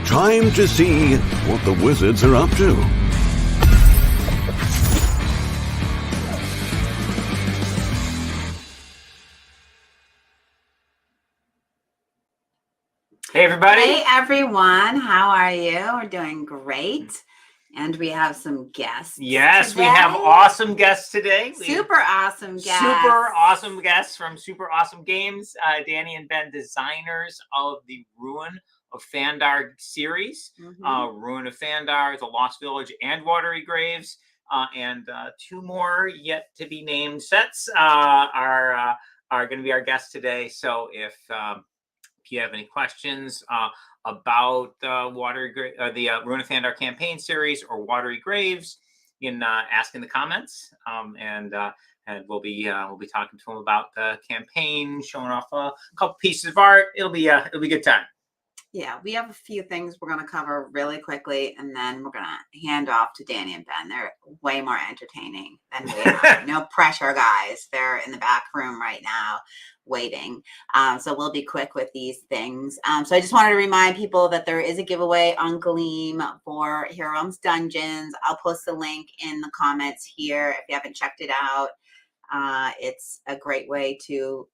Time to see what the wizards are up to. Hey, everybody. Hey, everyone. How are you? We're doing great. And we have some guests. Yes, today. We have awesome guests today. Super awesome guests. Super awesome guests from Super Awesome Games. Danny and Ben, designers of the Ruin of Thandar series. Ruin of Thandar, The Lost Village, and Watery Graves. And two more yet to be named sets are going to be our guests today. So if you have any questions about the Ruin of Thandar campaign series or Watery Graves, you can ask in the comments, and we'll be talking to them about the campaign, showing off a couple pieces of art. It'll be a good time. Yeah, we have a few things we're going to cover really quickly, and then we're going to hand off to Danny and Ben. They're way more entertaining than we are. No pressure, guys. They're in the back room right now waiting. So we'll be quick with these things. So I just wanted to remind people that there is a giveaway on Gleam for Heroes Dungeons. I'll post the link in the comments here if you haven't checked it out. It's a great way to...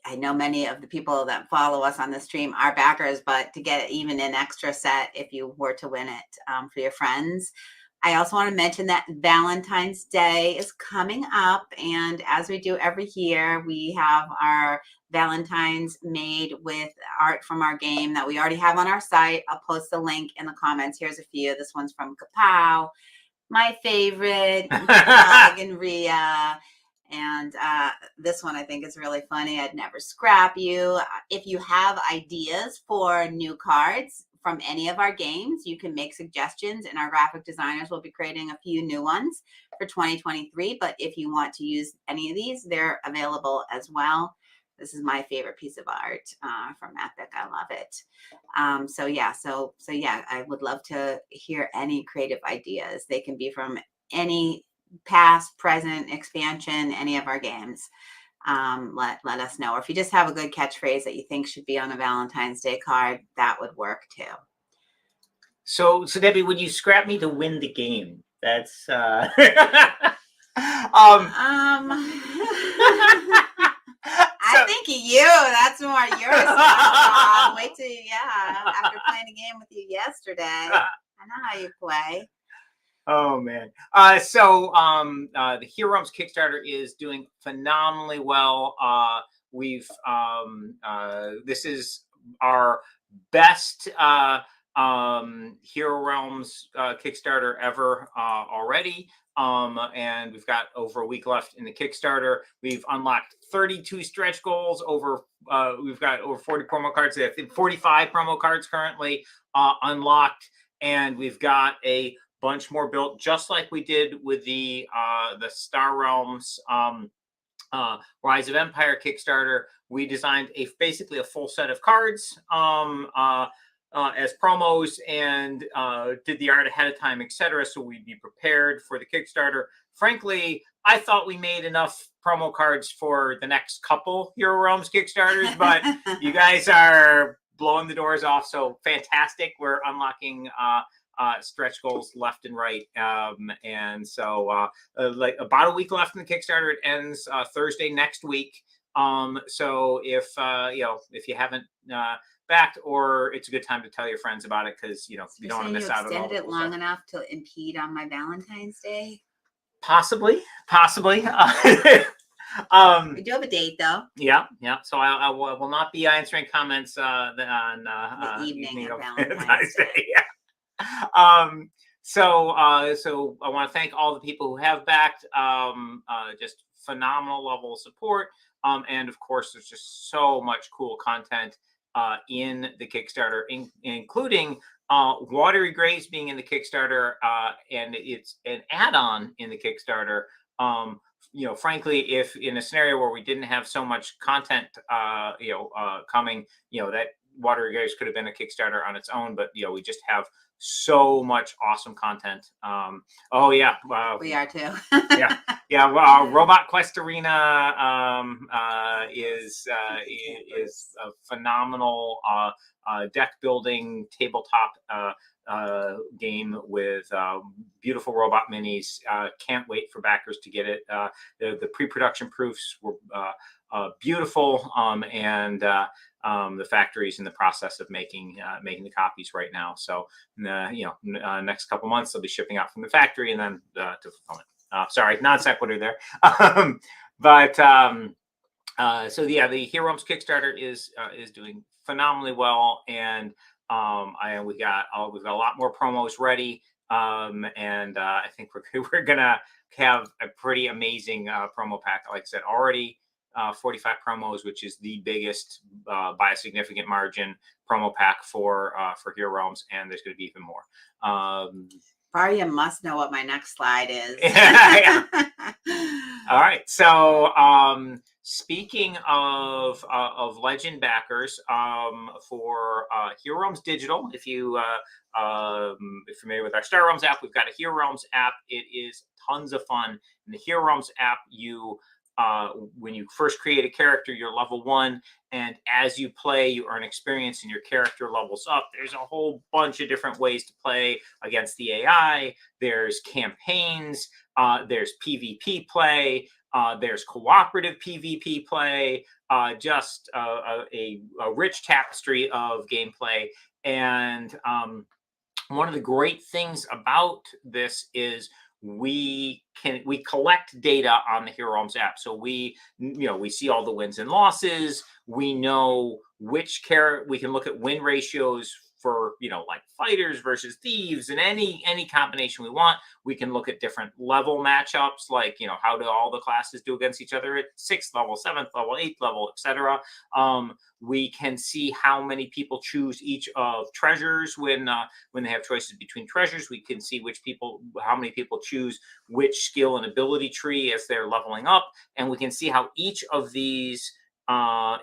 I know many of the people that follow us on the stream are backers, but to get even an extra set if you were to win it for your friends. I also want to mention that Valentine's Day is coming up, and as we do every year, we have our Valentines made with art from our game that we already have on our site. I'll post the link in the comments. Here's a few. This one's from Kapow, my favorite, Doug and Rhea. And this one I think is really funny. I'd never scrap you. If you have ideas for new cards from any of our games, you can make suggestions, and our graphic designers will be creating a few new ones for 2023. But if you want to use any of these, they're available as well. This is my favorite piece of art from Epic. I love it. So yeah, I would love to hear any creative ideas. They can be from any past, present, expansion, any of our games. Let us know. Or if you just have a good catchphrase that you think should be on a Valentine's Day card, that would work too. So Debbie, would you scrap me to win the game? That's I think you. That's more yours. Wait till after playing a game with you yesterday. I know how you play. Oh man. The Heroes Kickstarter is doing phenomenally well. This is our best Hero Realms Kickstarter ever already. And we've got over a week left in the Kickstarter. We've unlocked 32 stretch goals. We've got over 40 promo cards. I think 45 promo cards currently unlocked, and we've got a bunch more built, just like we did with the Star Realms Rise of Empire Kickstarter. We designed basically a full set of cards as promos, and did the art ahead of time, etc. So we'd be prepared for the Kickstarter. Frankly, I thought we made enough promo cards for the next couple Hero Realms Kickstarters, but you guys are blowing the doors off. So fantastic. We're unlocking stretch goals left and right, and so like about a week left in the Kickstarter. It ends Thursday next week. So if you haven't backed, or it's a good time to tell your friends about it, because you don't want to miss out on all the extended it cool long stuff. enough to impede on my Valentine's Day. Possibly. We do have a date though. Yeah. So I will not be answering comments on the evening of Valentine's Day. Yeah. So I want to thank all the people who have backed. Just phenomenal level of support. And of course, there's just so much cool content in the Kickstarter, including Watery Graves being in the Kickstarter, and it's an add-on in the Kickstarter. Frankly, if in a scenario where we didn't have so much content, coming, that Watery Graves could have been a Kickstarter on its own, but we just have so much awesome content. Oh yeah, we are too. yeah. Well, Robot Quest Arena is a phenomenal deck building tabletop game with beautiful robot minis. Can't wait for backers to get it. The pre-production proofs were beautiful, and the factory's in the process of making the copies right now. So next couple months they'll be shipping out from the factory, and then to fulfillment. Sorry, non sequitur there. But so yeah, the Hero Realms Kickstarter is doing phenomenally well, and we've got a lot more promos ready, and I think we're gonna have a pretty amazing promo pack. Like I said, already 45 promos, which is the biggest by a significant margin promo pack for Hero Realms, and there's going to be even more. Barry, must know what my next slide is. All right. So speaking of legend backers, for Hero Realms Digital, if you are familiar with our Star Realms app, we've got a Hero Realms app. It is tons of fun. In the Hero Realms app, when you first create a character, you're level 1, and as you play, you earn experience and your character levels up. There's a whole bunch of different ways to play against the AI. There's campaigns, there's PvP play, there's cooperative PvP play, just a rich tapestry of gameplay. And one of the great things about this is we collect data on the Hero Realms app. So we see all the wins and losses. We know which character. We can look at win ratios for like fighters versus thieves, and any combination we want. We can look at different level matchups, like how do all the classes do against each other at 6th level, 7th level, 8th level, etc. We can see how many people choose each of treasures when they have choices between treasures. We can see how many people choose which skill and ability tree as they're leveling up, and we can see how each of these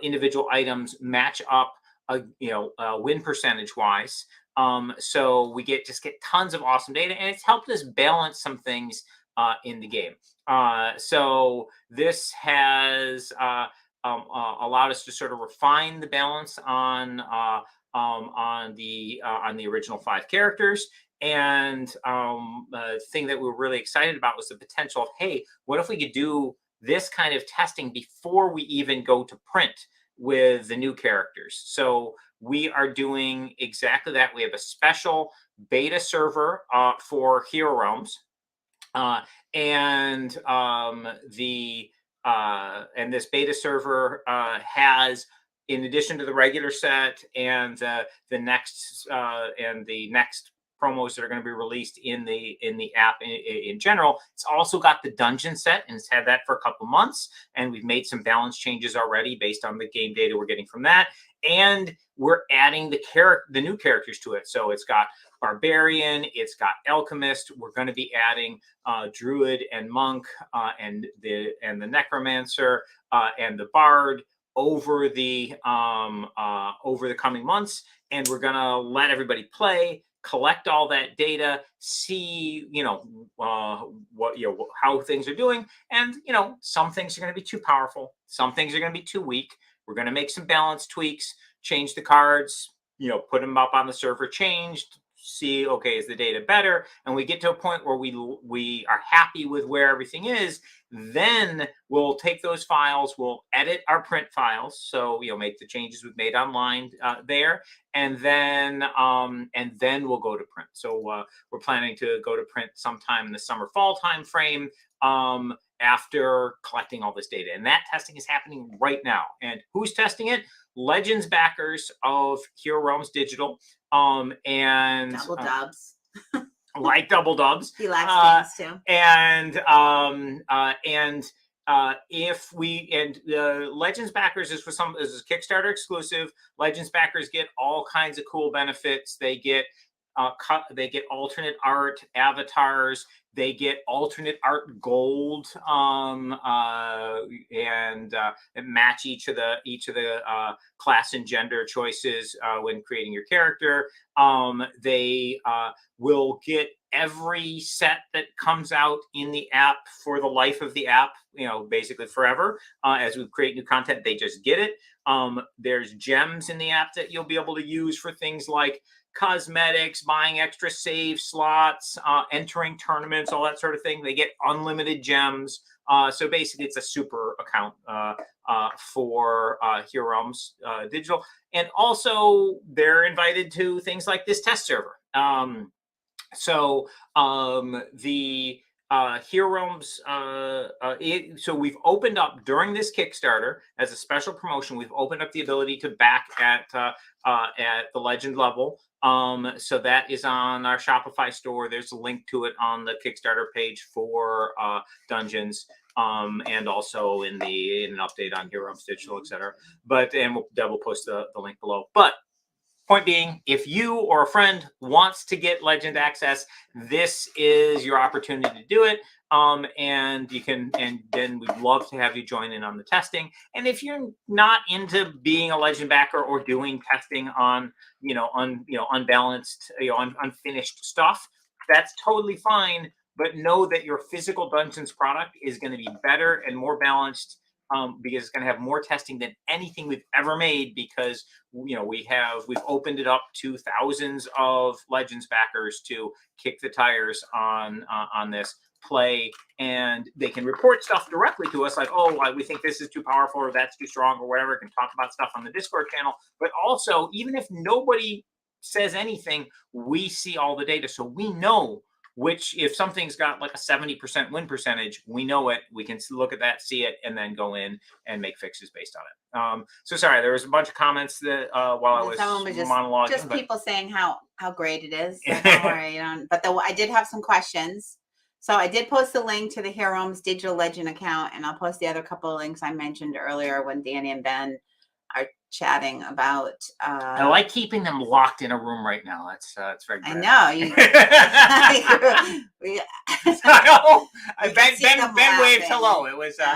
individual items match up win percentage wise. So we get tons of awesome data, and it's helped us balance some things in the game. So this has allowed us to sort of refine the balance on the original 5 characters. And the thing that we were really excited about was the potential of, hey, what if we could do this kind of testing before we even go to print with the new characters? So we are doing exactly that. We have a special beta server for Hero Realms, and this beta server has, in addition to the regular set and the next promos that are going to be released in the app in general, it's also got the dungeon set, and it's had that for a couple months, and we've made some balance changes already based on the game data we're getting from that, and we're adding the new characters to it. So it's got Barbarian, it's got Alchemist. We're going to be adding Druid and Monk, and the Necromancer and the Bard over the coming months, and we're going to let everybody play, collect all that data, see how things are doing, and some things are going to be too powerful, some things are going to be too weak. We're going to make some balance tweaks, change the cards, put them up on the server, changed, see, okay, is the data better? And we get to a point where we are happy with where everything is. Then we'll take those files, we'll edit our print files, so make the changes we've made online there, and then we'll go to print. So we're planning to go to print sometime in the summer-fall time frame, after collecting all this data, and that testing is happening right now. And who's testing it? Legends backers of Hero Realms Digital, and Double dubs. Like double dubs. He likes things too. And Legends backers is is a Kickstarter exclusive. Legends backers get all kinds of cool benefits. They get alternate art, avatars, They get alternate art gold, and match each of the class and gender choices when creating your character. They will get every set that comes out in the app for the life of the app, basically forever. As we create new content, they just get it. There's gems in the app that you'll be able to use for things like cosmetics, buying extra save slots, entering tournaments, all that sort of thing. They get unlimited gems. So basically, it's a super account for Hero Realms Digital. And also, they're invited to things like this test server. So the Hero Realms, so we've opened up during this Kickstarter as a special promotion. We've opened up the ability to back at the legend level. So that is on our Shopify store. There's a link to it on the Kickstarter page for Dungeons, and also in an update on Hero Realms Digital, etc. And we'll post the link below. But point being, if you or a friend wants to get Legend access, this is your opportunity to do it. And then we'd love to have you join in on the testing. And if you're not into being a Legend backer or doing testing on, unbalanced, unfinished stuff, that's totally fine. But know that your physical Dungeons product is going to be better and more balanced, because it's going to have more testing than anything we've ever made, because we've opened it up to thousands of Legends backers to kick the tires on this play, and they can report stuff directly to us, like, we think this is too powerful or that's too strong or whatever. Can talk about stuff on the Discord channel. But also, even if nobody says anything, we see all the data, so we know if something's got like a 70% win percentage, we know it. We can look at that, see it, and then go in and make fixes based on it. So sorry, there was a bunch of comments that while I was monologuing. Just people saying how great it is. So don't worry, But I did have some questions. So I did post a link to the Hero Realms Digital Legend account, and I'll post the other couple of links I mentioned earlier when Danny and Ben are chatting about. I like keeping them locked in a room right now. That's very good. I know. Ben waved hello. It was. So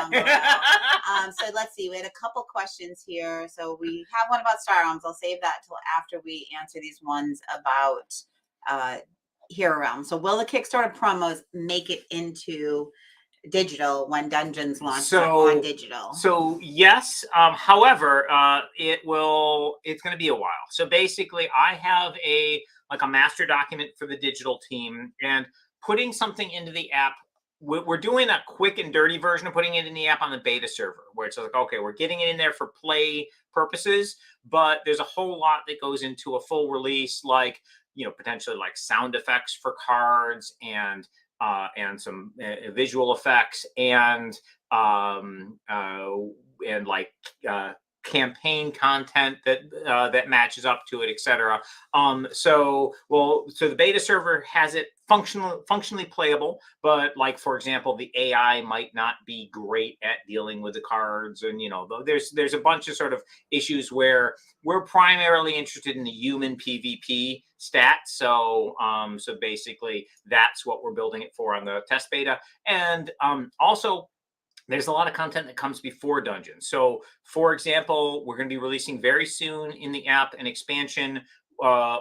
let's see. We had a couple questions here. So we have one about Star Realms. I'll save that till after we answer these ones about Hero Realms. So will the Kickstarter promos make it into digital when Dungeons launch on digital? So yes. However, it's going to be a while. So basically, I have a master document for the digital team, and putting something into the app. We're doing a quick and dirty version of putting it in the app on the beta server, where it's like, okay, we're getting it in there for play purposes, but there's a whole lot that goes into a full release, like potentially like sound effects for cards and some visual effects and campaign content that matches up to it, etc. So the beta server has it functionally playable, but like, for example, the AI might not be great at dealing with the cards, and there's a bunch of sort of issues where we're primarily interested in the human PvP stats. So basically that's what we're building it for on the test beta. And also, there's a lot of content that comes before Dungeons. So, for example, we're going to be releasing very soon in the app an expansion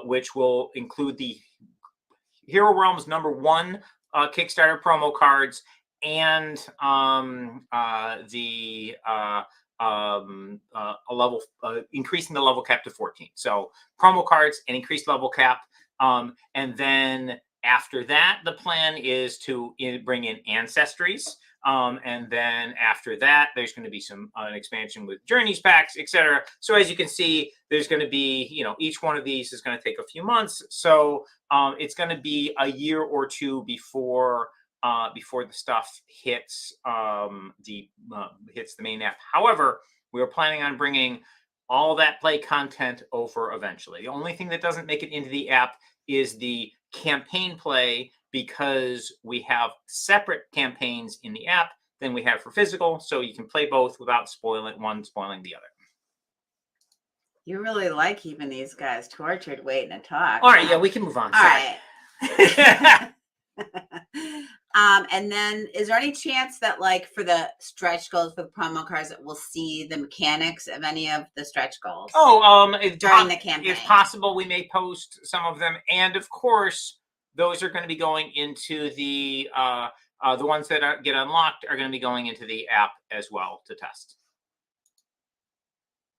which will include the Hero Realms #1 Kickstarter promo cards and increasing the level cap to 14. So promo cards and increased level cap. And then after that, the plan is to bring in ancestries. And then after that, there's going to be an expansion with journeys packs, etc. So as you can see, there's going to be, each one of these is going to take a few months. So it's going to be a year or two before the stuff hits the main app. However, we are planning on bringing all that play content over eventually. The only thing that doesn't make it into the app is the campaign play, because we have separate campaigns in the app than we have for physical, so you can play both without spoiling the other. You really like keeping these guys tortured waiting to talk. All right, yeah, we can move on. All right. And then is there any chance that like for the stretch goals for the promo cards that we'll see the mechanics of any of the stretch goals? During the campaign. If possible, we may post some of them. And of course, those are going to be going into the ones that get unlocked are going to be going into the app as well to test.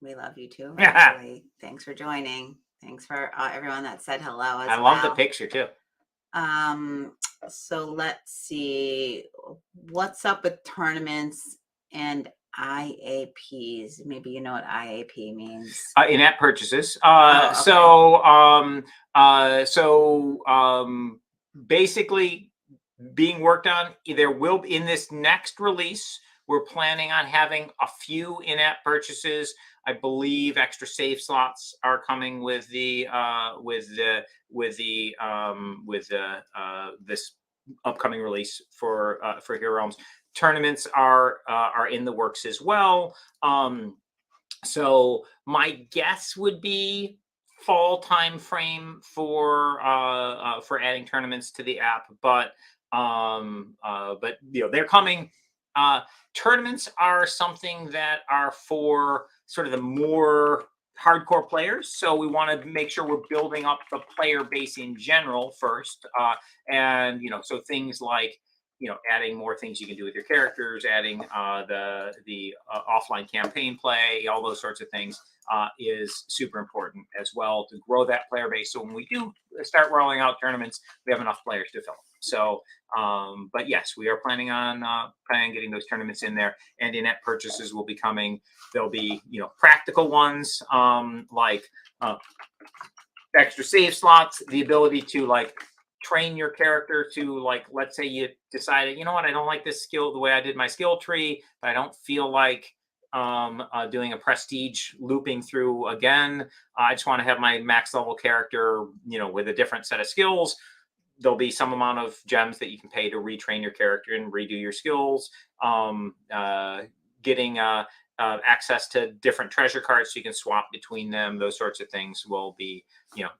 We love you too. Really. Thanks for joining. Thanks for everyone that said hello as well. I love the picture too. So let's see. What's up with tournaments and IAPs? Maybe you know what IAP means. In-app purchases. Okay. Basically being worked on. There will be in this next release. We're planning on having a few in-app purchases. I believe extra save slots are coming with this upcoming release for Hero Realms. Tournaments are in the works as well. So my guess would be fall time frame for adding tournaments to the app, but they're coming. Tournaments are something that are for sort of the more hardcore players. So we want to make sure we're building up the player base in general first. And, so things like, adding more things you can do with your characters, adding the offline campaign play, all those sorts of things is super important as well to grow that player base. So when we do start rolling out tournaments, we have enough players to fill them. So, but yes, we are planning on getting those tournaments in there, and in-app purchases will be coming. There'll be, practical ones like extra save slots, the ability to train your character to let's say you decided, you know what, I don't like this skill the way I did my skill tree, but I don't feel like doing a prestige looping through again. I just want to have my max level character, with a different set of skills. There'll be some amount of gems that you can pay to retrain your character and redo your skills. Getting access to different treasure cards so you can swap between them. Those sorts of things will be,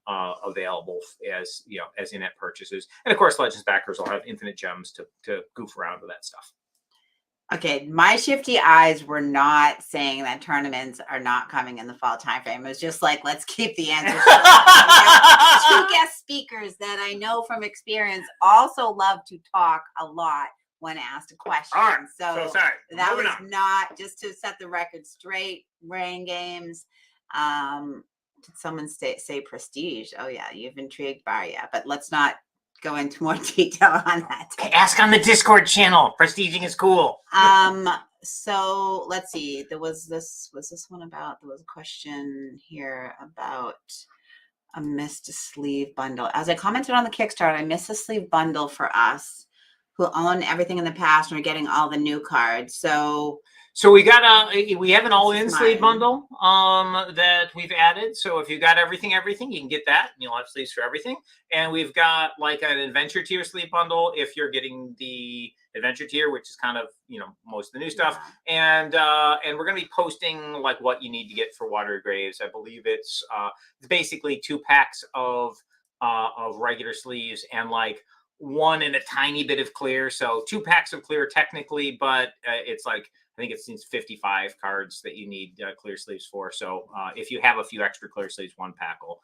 available as in-app purchases. And of course, Legends backers will have infinite gems to goof around with that stuff. Okay, my shifty eyes were not saying that tournaments are not coming in the fall timeframe. It was just let's keep the answers. Two guest speakers that I know from experience also love to talk a lot when asked a question. All right. So sorry. That was not, just to set the record straight, Rain Games. Did someone say prestige? Oh yeah, you've intrigued Bar, yeah, but let's not go into more detail on that. Okay, ask on the Discord channel. Prestiging is cool. So let's see. There was there was a question here about a missed sleeve bundle. As I commented on the Kickstarter, I missed a sleeve bundle for us who own everything in the past and are getting all the new cards. So we have an all-in sleeve bundle that we've added. So if you got everything, you can get that, and you'll have sleeves for everything. And we've got an adventure tier sleeve bundle if you're getting the adventure tier, which is kind of most of the new stuff. And we're going to be posting what you need to get for Watery Graves. I believe it's basically 2 packs of regular sleeves and one and a tiny bit of clear. So 2 packs of clear technically, but it's I think it's 55 cards that you need clear sleeves for. So if you have a few extra clear sleeves, 1 pack will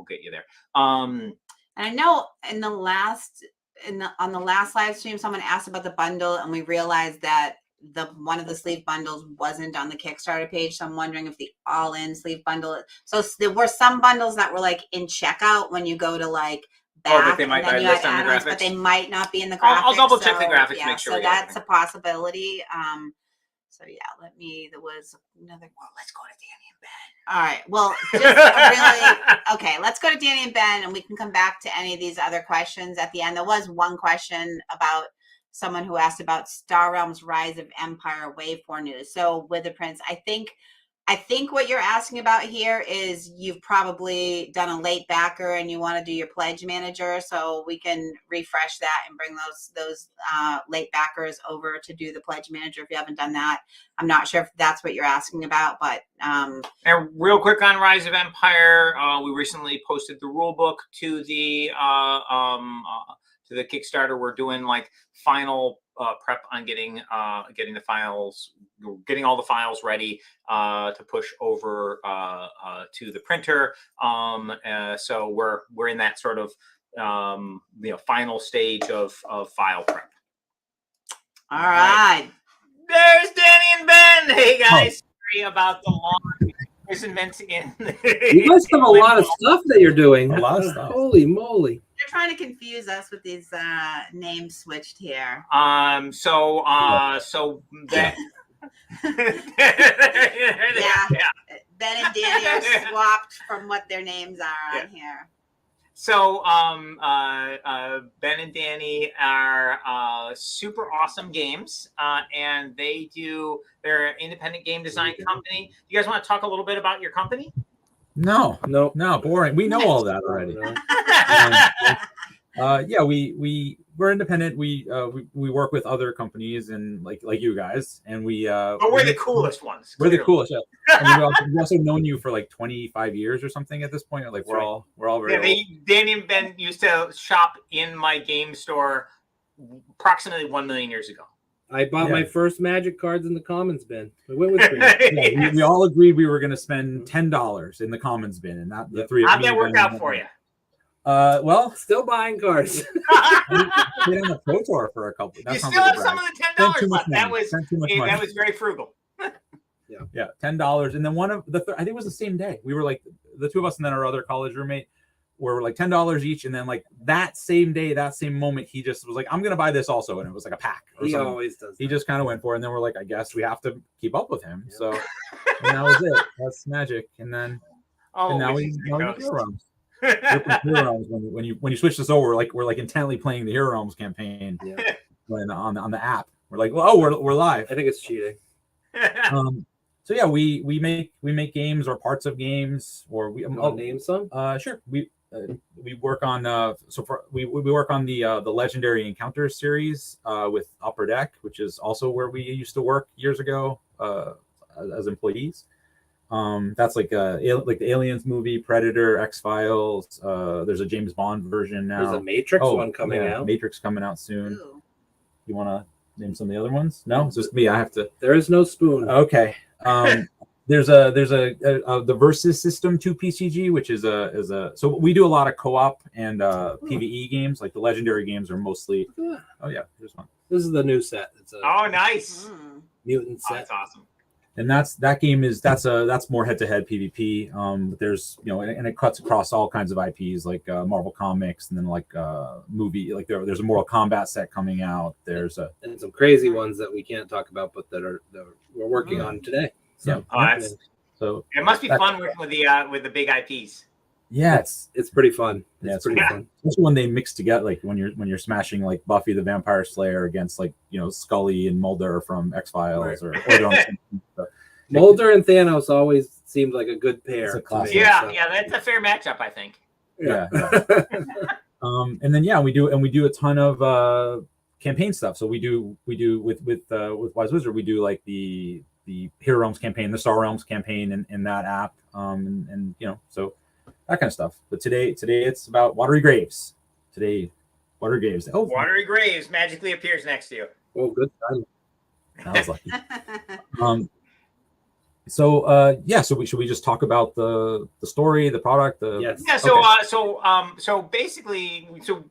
get you there. And I know on the last live stream, someone asked about the bundle, and we realized that one of the sleeve bundles wasn't on the Kickstarter page. So I'm wondering if the all-in sleeve bundle. So there were some bundles that were in checkout when you go to back, but they might not list on the graphics. But they might not be in the graphics. I'll double check the graphics, yeah, make sure. So that's a possibility. So yeah, there was another. Well, let's go to Danny and Ben. All right. Well, just okay. Let's go to Danny and Ben, and we can come back to any of these other questions at the end. There was one question about someone who asked about Star Realms Rise of Empire Wave 4 news. So with the Prince, I think what you're asking about here is you've probably done a late backer and you want to do your pledge manager, so we can refresh that and bring those late backers over to do the pledge manager if you haven't done that. I'm not sure if that's what you're asking about, but and real quick on Rise of Empire, we recently posted the rule book to the to the Kickstarter. We're doing like final prep on getting the files, getting all the files ready to push over to the printer. So we're in that sort of final stage of file prep. All right. There's Danny and Ben. Hey guys, sorry about the long imprisonment in. You guys have a lot of stuff that you're doing. A lot of stuff. Holy moly! They're trying to confuse us with these names switched here. So that. Yeah. Ben and Danny are swapped from what their names are on here. So Ben and Danny are super awesome games, and they're an independent game design company. You guys want to talk a little bit about your company? No, boring. We know all that already. We're independent. We work with other companies and like you guys, and but we're the coolest ones. We're the coolest. Yeah. And we've also known you for like 25 years or something at this point. Like we're all very old. Danny and Ben used to shop in my game store approximately 1 million years ago. I bought my first Magic cards in the Commons bin. I went with we all agreed we were going to spend $10 in the Commons bin, and that the three. How'd that work out for you? Well, still buying cards. Been on the Pro Tour for a couple. You still have some of the $10 left. That was very frugal. Yeah, $10, and then one of the I think it was the same day. We were like the two of us, and then our other college roommate were like $10 each, and then like that same day, that same moment, he just was like, "I'm gonna buy this also," and it was like a pack. He always does. He just kind of went for it, and then we're like, "I guess we have to keep up with him." Yeah. So and that was it. That's Magic, and then and now we Hero Realms. when you switch this over, we're like intently playing the Hero Realms campaign. Yeah. When on the app, we're like, well, we're live. I think it's cheating. So yeah, we make games or parts of games, or I'll name some. Sure. We work on we work on the Legendary Encounters series with Upper Deck, which is also where we used to work years ago as employees. That's like the Aliens movie, Predator, X-Files. There's a James Bond version now. There's a Matrix one coming out. Matrix coming out soon. Ooh. You want to name some of the other ones? No, it's just me. I have to. There is no spoon. Okay. There's the Versus System 2 PCG, which is so we do a lot of co-op and PvE games. Like the Legendary games are mostly. Oh yeah, here's one. This is the new set. It's nice. Mutant set. That's awesome. And that's more head-to-head PvP. There's and it cuts across all kinds of IPs like Marvel Comics, and then like movie, like there's a Mortal Kombat set coming out. There's and some crazy ones that we can't talk about, but that we're working on today. So, so it must be fun working with the big IPs. Yeah, it's pretty fun. It's pretty fun, especially when they mix together. Like when you're smashing like Buffy the Vampire Slayer against like Scully and Mulder from X-Files, or Mulder and Thanos always seemed like a good pair. Yeah, that's a fair matchup, I think. Yeah. And then we do a ton of campaign stuff. So we do with Wise Wizard, we do like the Hero Realms campaign, the Star Realms campaign in that app, and so that kind of stuff. But today it's about Watery Graves. Watery Graves. Oh, Watery Graves magically appears next to you. Oh, good time. That was lucky. So should we just talk about the story, the product? Yes. Yeah. So basically,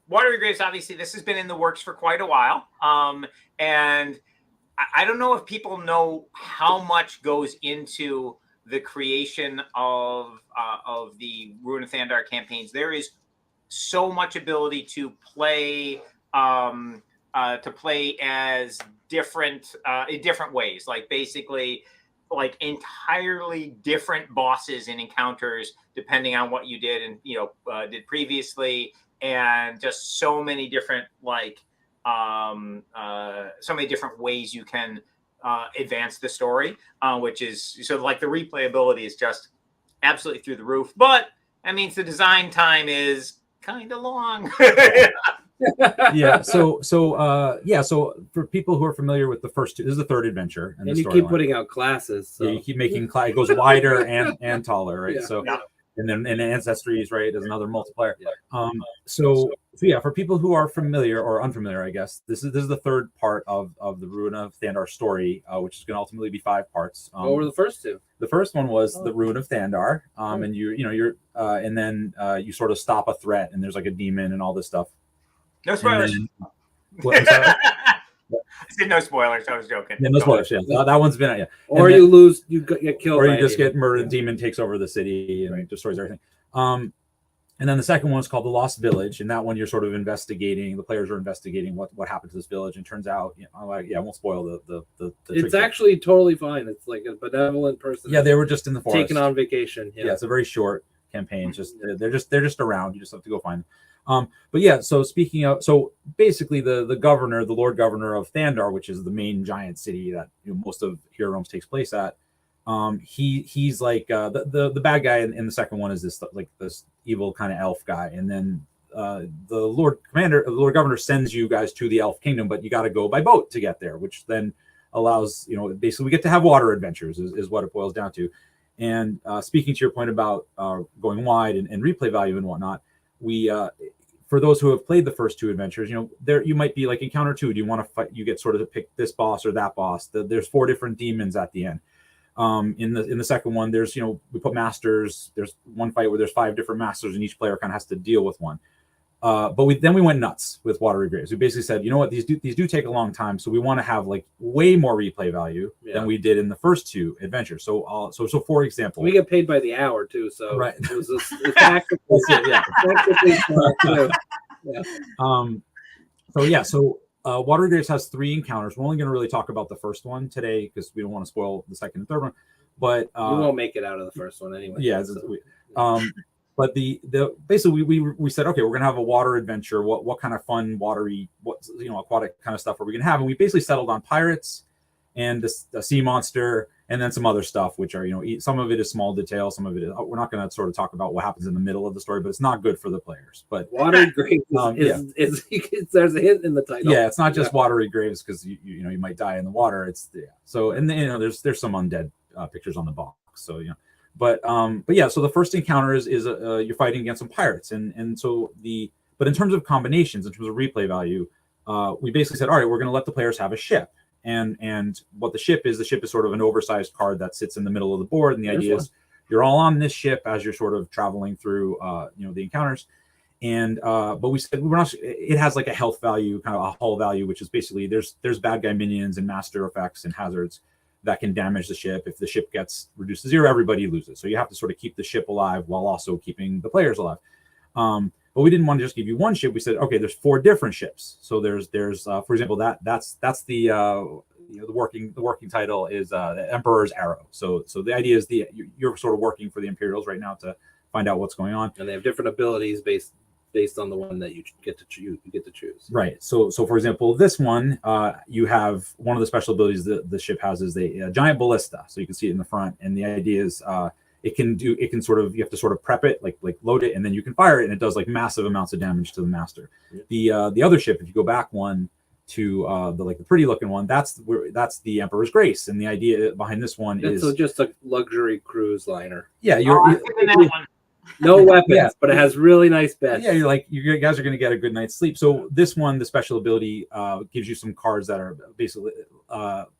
Watery Graves, obviously, this has been in the works for quite a while. And I don't know if people know how much goes into the creation of the Ruin of Thandar campaigns. There is so much ability to play as different in different ways, like basically like entirely different bosses and encounters depending on what you did and did previously, and just so many different so many different ways you can advance the story, which is so like the replayability is just absolutely through the roof. But that means the design time is kind of long. Yeah. So for people who are familiar with the first two, this is the third adventure, and you keep putting out classes. So. Yeah, you keep making it goes wider and taller, right? Yeah. So and then ancestries, right? There's another multiplier. Yeah. So yeah, for people who are familiar or unfamiliar, I guess this is the third part of the Ruin of Thandar story, which is going to ultimately be 5 parts. What were the first 2? The first one was the Ruin of Thandar, and you're and then you sort of stop a threat, and there's like a demon and all this stuff. No spoilers. Then, I'm sorry? I said no spoilers. I was joking. Yeah, no spoilers. Yeah, that one's been Or then, you lose, you get killed, or you just get murdered. The demon takes over the city and destroys everything. And then the second one is called the Lost Village, and that one you're sort of investigating. The players are investigating what happened to this village, and turns out, I won't spoil the It's actually totally fine. It's like a benevolent person. Yeah, they were just in the forest, taking on vacation. Yeah, it's a very short campaign. It's just they're just around. You just have to go find them. But yeah, so speaking of, so basically the governor, the Lord Governor of Thandar, which is the main giant city that most of Hero Realms takes place at. He's like the bad guy in the second one is this evil kind of elf guy, and then the Lord Governor sends you guys to the Elf Kingdom, but you got to go by boat to get there, which then allows basically we get to have water adventures is what it boils down to. And speaking to your point about going wide and replay value and whatnot, we for those who have played the first 2 adventures, there you might be like encounter 2. Do you want to fight? You get sort of to pick this boss or that boss. There's 4 different demons at the end. In the second one, there's we put masters. There's one fight where there's 5 different masters, and each player kind of has to deal with one. But we went nuts with Watery Graves. We basically said, you know what, these do take a long time, so we want to have like way more replay value than we did in the first 2 adventures. So for example, we get paid by the hour too, so right. It was a tactical, So Watery Graves has 3 encounters. We're only going to really talk about the first one today because we don't want to spoil the second and third one. But you won't make it out of the first one anyway. Yeah. So. But the basically we said, okay, we're gonna have a water adventure. What kind of fun watery aquatic kind of stuff are we gonna have? And we basically settled on pirates and the sea monster, and then some other stuff, which are some of it is small detail, some of it is we're not gonna sort of talk about what happens in the middle of the story, but it's not good for the players. But Watery Graves is there's a hint in the title. Yeah, it's not just Watery Graves because you might die in the water. It's so and then there's some undead pictures on the box. So But yeah, so the first encounter is you're fighting against some pirates, and so but in terms of combinations, in terms of replay value, we basically said, all right, we're going to let the players have a ship, and what the ship is sort of an oversized card that sits in the middle of the board, and the idea is you're all on this ship as you're sort of traveling through the encounters, and but we said we're not. It has like a health value, kind of a hull value, which is basically there's bad guy minions and master effects and hazards that can damage the ship. If the ship gets reduced to 0, everybody loses. So you have to sort of keep the ship alive while also keeping the players alive. But we didn't want to just give you one ship. We said, okay, there's 4 different ships. So there's for example, that's the the working title is the Emperor's Arrow. So the idea is you're sort of working for the Imperials right now to find out what's going on. And they have different abilities based on the one that you get to choose. Right. So for example, this one, you have one of the special abilities the ship has is a giant ballista. So you can see it in the front, and the idea is you have to sort of prep it, like load it, and then you can fire it, and it does like massive amounts of damage to the master. Yeah. The other ship, if you go back one to the pretty looking one, that's the Emperor's Grace, and the idea behind this one is just a luxury cruise liner. Yeah, no weapons, but it has really nice beds. Yeah, you guys are going to get a good night's sleep. So this one, the special ability gives you some cards that are basically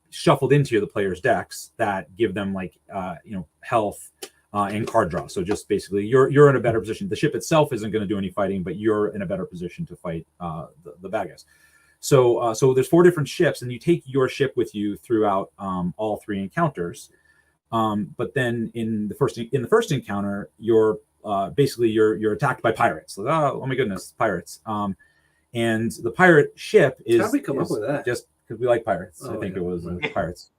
shuffled into the player's decks that give them health and card draw. So just basically you're in a better position. The ship itself isn't going to do any fighting, but you're in a better position to fight the bad guys. So there's 4 different ships, and you take your ship with you throughout all 3 encounters. But then in the first encounter, you're attacked by pirates. Like, oh my goodness, pirates. And the pirate ship is. How did we come up with that? Just because we like pirates. I think it was pirates.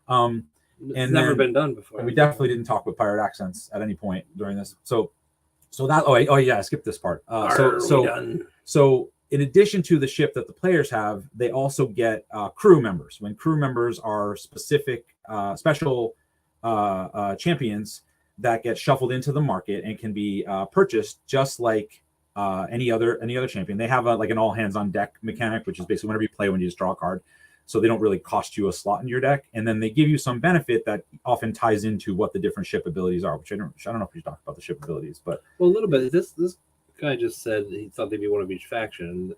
It's never been done before. We definitely didn't talk with pirate accents at any point during this. So that I skipped this part. So in addition to the ship that the players have, they also get crew members. When crew members are specific special champions that get shuffled into the market and can be purchased just like any other champion. They have an all hands on deck mechanic, which is basically whenever you play, when you just draw a card. so they don't really cost you a slot in your deck. And then they give you some benefit that often ties into what the different ship abilities are, which I don't know if you talked about the ship abilities, but well, a little bit. This guy just said he thought they'd be one of each faction.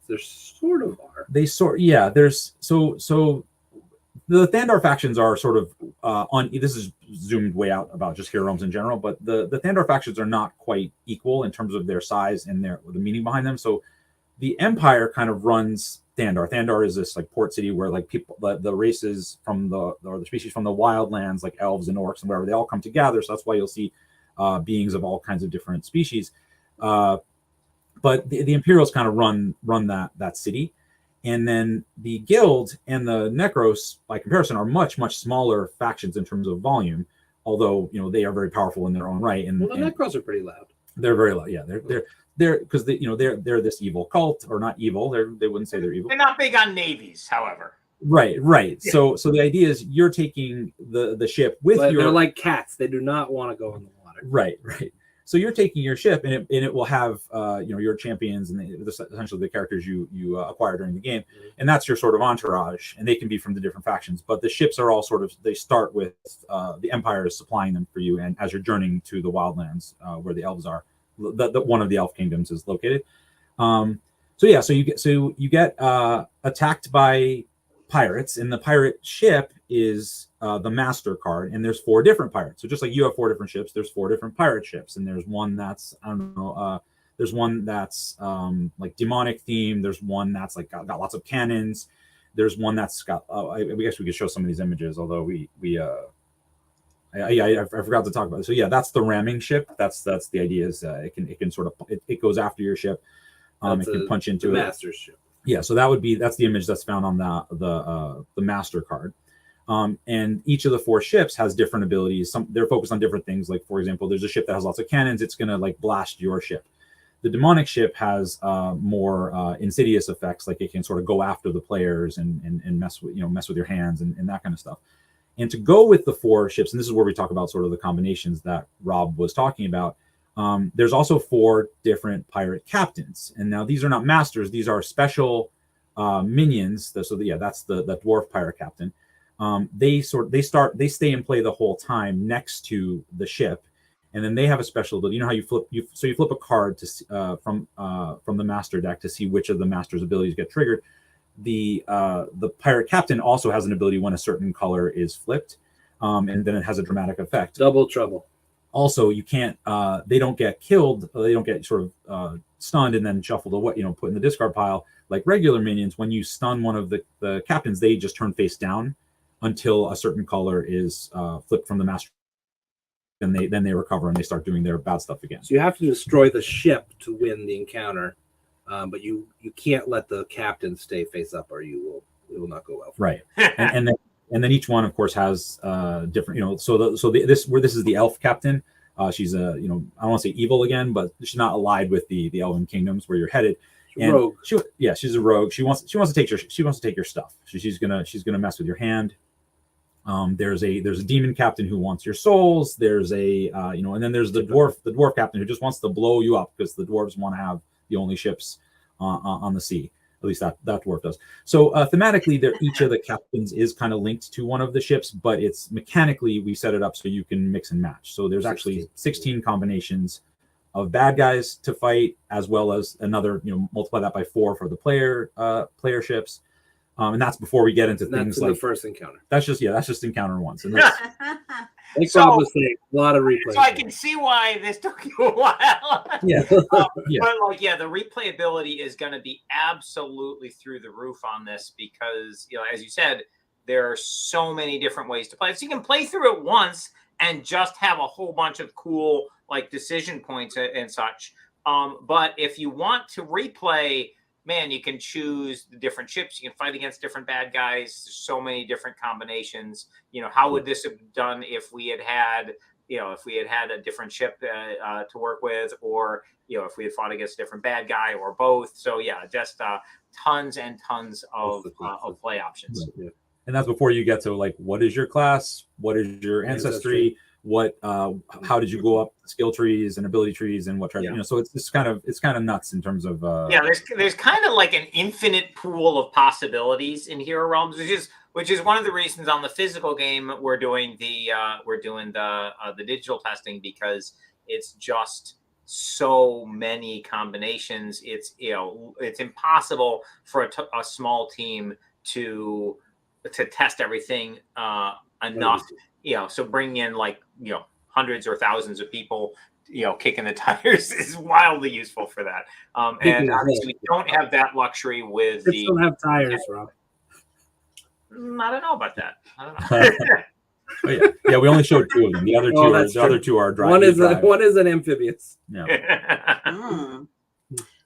There's sort of are. There's so the Thandar factions are sort of on. This is zoomed way out about just hero realms in general, but the Thandar factions are not quite equal in terms of their size and the meaning behind them. So the Empire kind of runs Thandar. Thandar is this like port city where like people, the races from the species from the wildlands, like elves and orcs and whatever, they all come together. So that's why you'll see beings of all kinds of different species. But the Imperials kind of run that city. And then the Guild and the Necros, by comparison, are much, much smaller factions in terms of volume, although, you know, they are very powerful in their own right. And the Necros are pretty loud. They're very loud. Yeah, they're because they're this evil cult, or not evil. They wouldn't say they're evil. They're not big on navies, however. Right. Yeah. So the idea is you're taking the ship with but your. They're like cats. They do not want to go in the water. Right. So you're taking your ship, and it will have your champions and essentially the characters you acquire during the game, and that's your sort of entourage, and they can be from the different factions. But the ships are all they start with the Empire is supplying them for you, and as you're journeying to the wildlands where the elves are, one of the elf kingdoms is located. So you get attacked by pirates, and the pirate ship is the master card, and there's 4 different pirates. So just like you have 4 different ships, there's 4 different pirate ships, and there's one that's there's one that's like demonic theme. There's one that's like got lots of cannons. There's one that's got I guess we could show some of these images, although I forgot to talk about it. So yeah, that's the ramming ship. That's the idea is it can sort of it goes after your ship. It can punch into the it. master ship. Yeah, so that's the image that's found on the master card. And each of the 4 ships has different abilities. They're focused on different things. Like, for example, there's a ship that has lots of cannons. It's going to like blast your ship. The demonic ship has more insidious effects, like it can sort of go after the players and mess with your hands and that kind of stuff. And to go with the 4 ships, and this is where we talk about sort of the combinations that Rob was talking about. There's also 4 different pirate captains, and now these are not masters; these are special minions. That's the dwarf pirate captain. They stay in play the whole time next to the ship, and then they have a special ability. You know how you flip a card to from the master deck to see which of the master's abilities get triggered. The pirate captain also has an ability when a certain color is flipped, and then it has a dramatic effect. Double trouble. Also, you can't. They don't get killed. They don't get sort of stunned and then shuffled away. Put in the discard pile like regular minions. When you stun one of the captains, they just turn face down until a certain color is flipped from the master. Then they recover and they start doing their bad stuff again. So you have to destroy the ship to win the encounter, but you can't let the captain stay face up, or it will not go well. Right, and then each one, of course, has different. This is the elf captain. She's I don't want to say evil again, but she's not allied with the elven kingdoms where you're headed. And rogue. She's a rogue. She wants to take your stuff. She's gonna mess with your hand. There's a demon captain who wants your souls. There's and then there's the dwarf captain who just wants to blow you up because the dwarves want to have the only ships on the sea. At least that dwarf does. So thematically, each of the captains is kind of linked to one of the ships, but it's mechanically we set it up so you can mix and match. So there's actually 16 combinations of bad guys to fight, as well as another, multiply that by 4 for the player ships. And that's before we get into things like the first encounter. That's just encounter once. And like Bob was saying, a lot of replays. So I can see why this took you a while. Yeah. But the replayability is going to be absolutely through the roof on this because, as you said, there are so many different ways to play. So you can play through it once and just have a whole bunch of cool like decision points and such. But if you want to replay, man, you can choose the different ships. You can fight against different bad guys. There's so many different combinations. How would this have done if we had had a different ship to work with, or if we had fought against a different bad guy, or both. So just tons and tons of play options. Right, yeah. And that's before you get to like, what is your class? What is your ancestry? how did you go up skill trees and ability trees and what treasure, Yeah. so it's kind of nuts in terms of there's kind of like an infinite pool of possibilities in Hero Realms, which is one of the reasons on the physical game we're doing the digital testing, because it's just so many combinations. It's it's impossible for a small team to test everything enough. So bringing in hundreds or thousands of people, kicking the tires is wildly useful for that. And obviously we don't have that luxury with Kids don't have tires, Rob. I don't know about that. I don't know. Yeah, we only showed 2 of them. The other two are dry. One is an amphibious. Yeah. Well,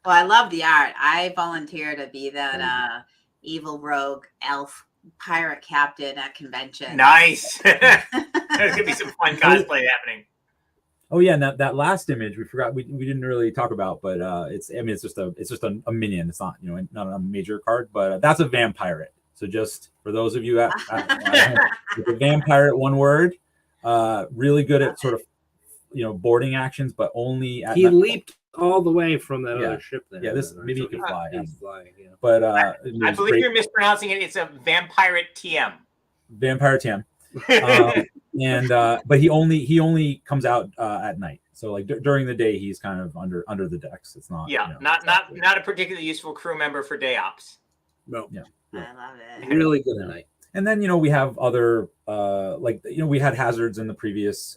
I love the art. I volunteer to be that evil rogue elf pirate captain at convention. Nice. There's gonna be some fun cosplay happening. Oh yeah, and that last image we forgot we didn't really talk about, but it's just a minion. It's not not a major card, but that's a vampire. So just for those of you at the vampire, one word, really good at sort of boarding actions, but only at he leaped all the way from that other ship there. Yeah, this maybe he can fly. He's flying, yeah. But I believe you're mispronouncing it. It's a vampire TM. Vampire TM. But he only comes out at night. So like during the day he's kind of under the decks. It's not not a particularly useful crew member for day ops. No. Yeah. I love it. Really good at night. And then we have other we had hazards in the previous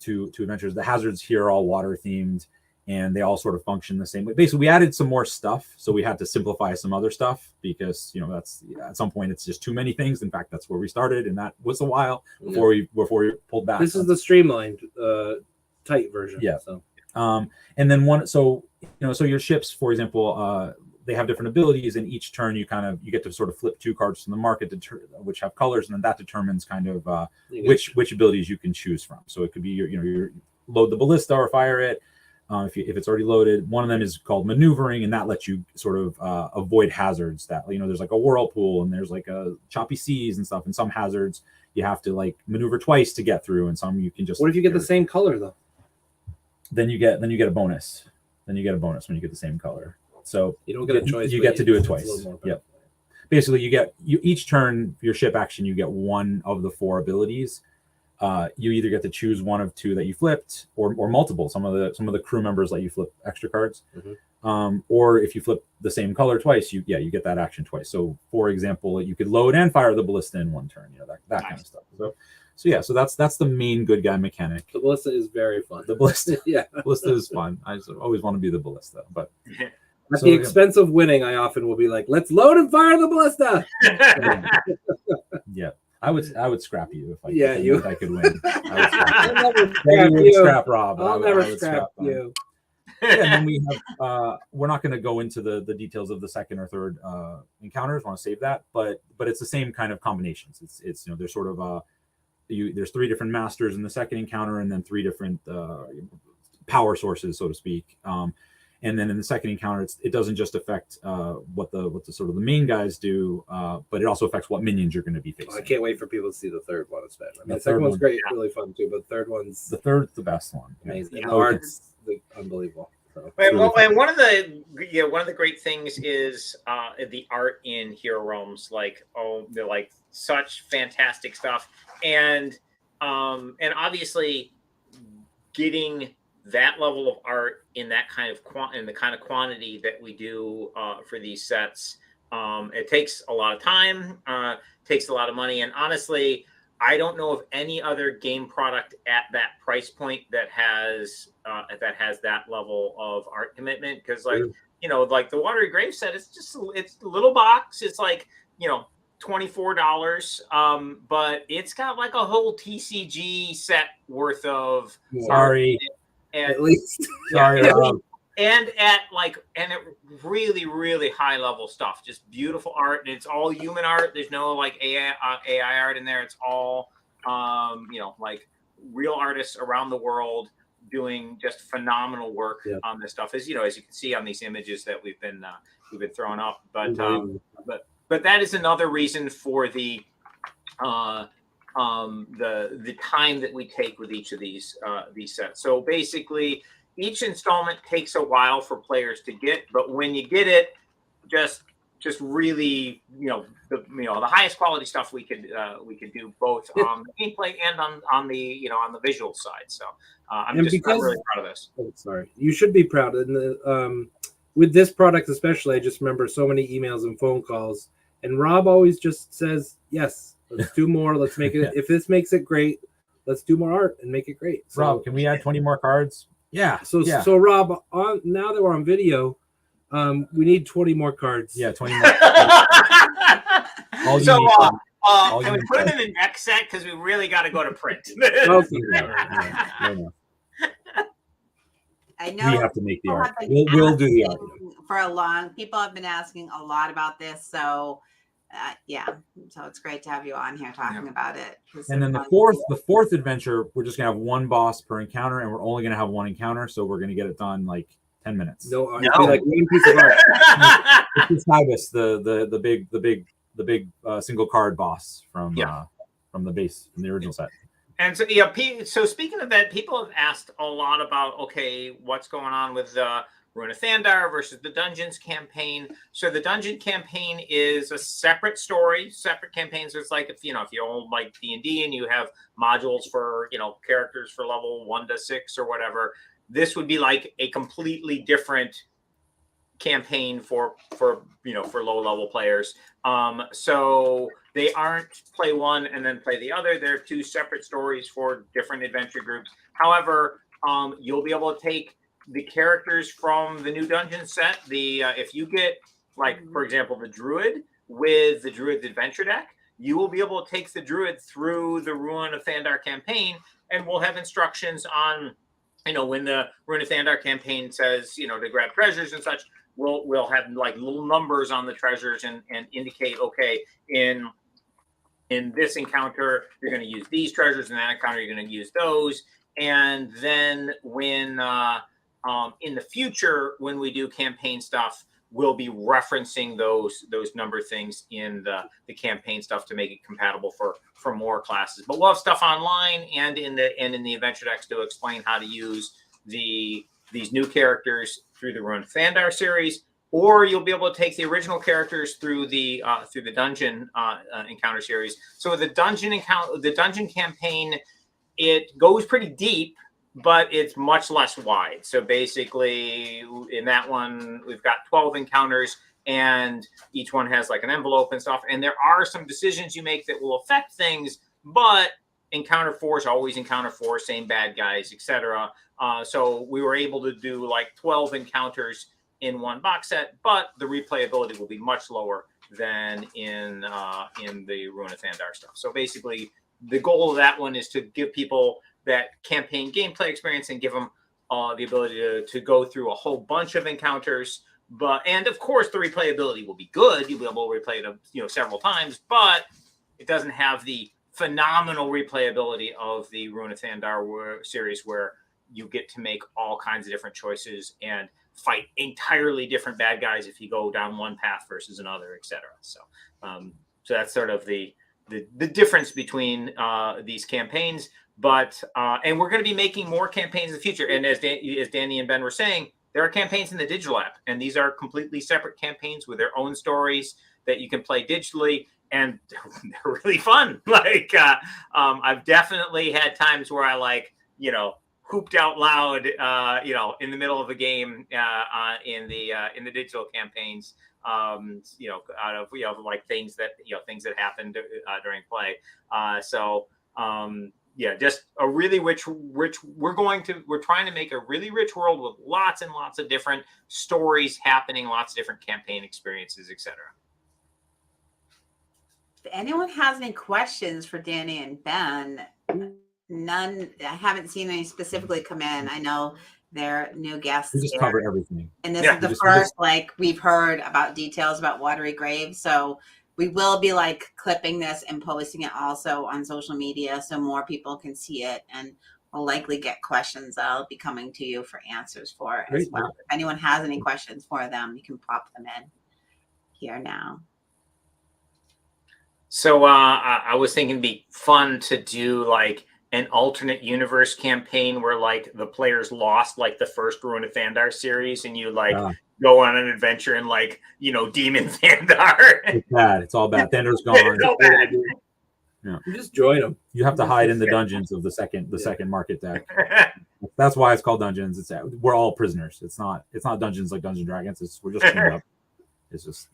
two adventures. The hazards here are all water themed, and they all sort of function the same way. Basically, we added some more stuff, so we had to simplify some other stuff because that's at some point it's just too many things. In fact, that's where we started, and that was a while before we pulled back. This is the streamlined tight version. Yeah. So and then so your ships, for example, they have different abilities, and each turn you get to sort of flip 2 cards from the market which have colors, and then that determines kind of which abilities you can choose from. So it could be your load the ballista or fire it. If it's already loaded, one of them is called maneuvering, and that lets you sort of avoid hazards that there's like a whirlpool and there's like a choppy seas and stuff, and some hazards you have to like maneuver twice to get through, and some you can just. What if you get the same color though? Then you get a bonus. Then you get a bonus when you get the same color. So you don't get a choice. You get to do it twice. Yep. Basically, each turn your ship action you get one of the 4 abilities. You either get to choose one of 2 that you flipped, or multiple. Some of the crew members let you flip extra cards, or if you flip the same color twice, you get that action twice. So, for example, you could load and fire the ballista in one turn. That kind of stuff. So that's the main good guy mechanic. The ballista is very fun. The ballista, yeah, ballista is fun. I just always want to be the ballista, but. At the expense of winning, I often will be like, "Let's load and fire the ballista." Yeah, I would scrap you if I if I could win. I'll would scrap Rob. I'll never scrap you. Yeah, and then we have we're not going to go into the details of the second or third encounters. Want to save that, but it's the same kind of combinations. It's there's sort of there's 3 different masters in the second encounter, and then 3 different power sources, so to speak. And then in the second encounter, it doesn't just affect what the sort of the main guys do, but it also affects what minions you're going to be facing. I can't wait for people to see the third one, especially. I mean, the second one's great, really fun too, but the third's the best one. Amazing. Yeah. And the art's unbelievable. So, and one of the great things is the art in Hero Realms. They're like such fantastic stuff, and obviously getting that level of art in that kind of quantity that we do for these sets, it takes a lot of time, takes a lot of money, and honestly, I don't know of any other game product at that price point that has that level of art commitment. Because like the Watery Graves set, it's a little box. It's like $24, but it's got like a whole TCG set worth of art. At least and at really, really high level stuff, just beautiful art, and it's all human art. There's no like AI art in there. It's all like real artists around the world doing just phenomenal work on this stuff, as you can see on these images that we've been throwing up. But that is another reason for the the time that we take with each of these sets. So basically, each installment takes a while for players to get, but when you get it, just really, the highest quality stuff we could do both on the gameplay and on the on the visual side. So I'm really proud of this. Oh, sorry, you should be proud. And with this product especially, I just remember so many emails and phone calls, and Rob always just says, "Yes, let's do more. Let's make it. If this makes it great, let's do more art and make it great." So, Rob, can we add 20 more cards? Yeah. So Rob, now that we're on video, we need 20 more cards. Yeah, 20 more. So can we put it in an X set because we really got to go to print? I know we have to make the art. We'll do the art for people have been asking a lot about this, so so it's great to have you on here talking about it. And then the fourth adventure, we're just gonna have one boss per encounter, and we're only gonna have one encounter, so we're gonna get it done like 10 minutes. No. Like one piece of art. It's Cybus, the big single card boss from the base, from the original set. And so so speaking of that, people have asked a lot about what's going on with Ruin of Thandar versus the Dungeons campaign. So the Dungeon campaign is a separate story, separate campaigns. It's like if you own like D&D and you have modules for characters for level 1 to 6 or whatever, this would be like a completely different campaign for low level players. So they aren't play one and then play the other. They're two separate stories for different adventure groups. However, you'll be able to take the characters from the new dungeon set. If you get, like, for example, the Druid with the Druid's Adventure deck, you will be able to take the Druid through the Ruin of Thandar campaign, and we'll have instructions on, when the Ruin of Thandar campaign says, to grab treasures and such, we'll have like little numbers on the treasures and indicate, in this encounter, you're going to use these treasures, in that encounter, you're going to use those. And then when in the future, when we do campaign stuff, we'll be referencing those number things in the campaign stuff to make it compatible for more classes. But we'll have stuff online and in the adventure decks to explain how to use these new characters through the Ruin of Thandar series, or you'll be able to take the original characters through the dungeon encounter series. So the dungeon campaign, it goes pretty deep, but it's much less wide. So basically, in that one, we've got 12 encounters, and each one has like an envelope and stuff. And there are some decisions you make that will affect things, but encounter 4 is always encounter 4, same bad guys, etc. So we were able to do like 12 encounters in one box set, but the replayability will be much lower than in the Ruin of Thandar stuff. So basically, the goal of that one is to give people that campaign gameplay experience and give them the ability to go through a whole bunch of encounters. And of course, the replayability will be good. You'll be able to replay it several times, but it doesn't have the phenomenal replayability of the Ruin of Thandar series, where you get to make all kinds of different choices and fight entirely different bad guys if you go down one path versus another, etc. So that's sort of the difference between these campaigns. But and we're going to be making more campaigns in the future. And as Danny and Ben were saying, there are campaigns in the digital app, and these are completely separate campaigns with their own stories that you can play digitally, and they're really fun. Like I've definitely had times where I hooped out loud, in the middle of a game in the digital campaigns, out of like things that happened during play. Just a really rich. We're trying to make a really rich world with lots and lots of different stories happening, lots of different campaign experiences, etc. If anyone has any questions for Danny and Ben, none. I haven't seen any specifically come in. I know they're new guests. We just covered everything, and this is the first we've heard about details about Watery Graves. So we will be clipping this and posting it also on social media so more people can see it, and we'll likely get questions that I'll be coming to you for answers for as well. If anyone has any questions for them, you can pop them in here now. So I was thinking it'd be fun to do like an alternate universe campaign where like the players lost like the first Ruin of Thandar series, and you like go on an adventure in like Demon Thandar. It's bad. It's all bad. Thandar's gone. It's all bad. Yeah. You just join them. You have to hide in the dungeons of the second market deck. That's why it's called dungeons. It's we're all prisoners. It's not dungeons like Dungeons and Dragons. We're just teamed up. It's just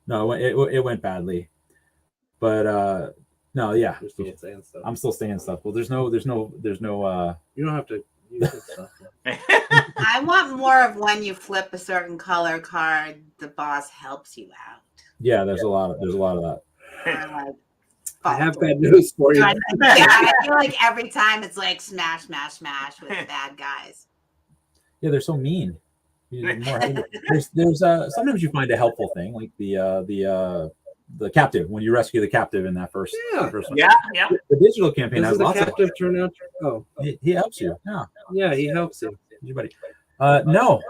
it went badly. But no, yeah. You're still saying stuff. I'm still saying stuff. Well, there's no You don't have to use that stuff. I want more of when you flip a certain color card, the boss helps you out. Yeah, there's a lot of that. Or like, I have bad news for you. yeah, I feel like every time it's like smash, smash, smash with bad guys. Yeah, they're so mean. There's sometimes you find a helpful thing, like the captive, when you rescue the captive in that first one. Yeah. The digital campaign Does has the lots captive turn out? Oh, he helps you. yeah, he helps you. Everybody. No,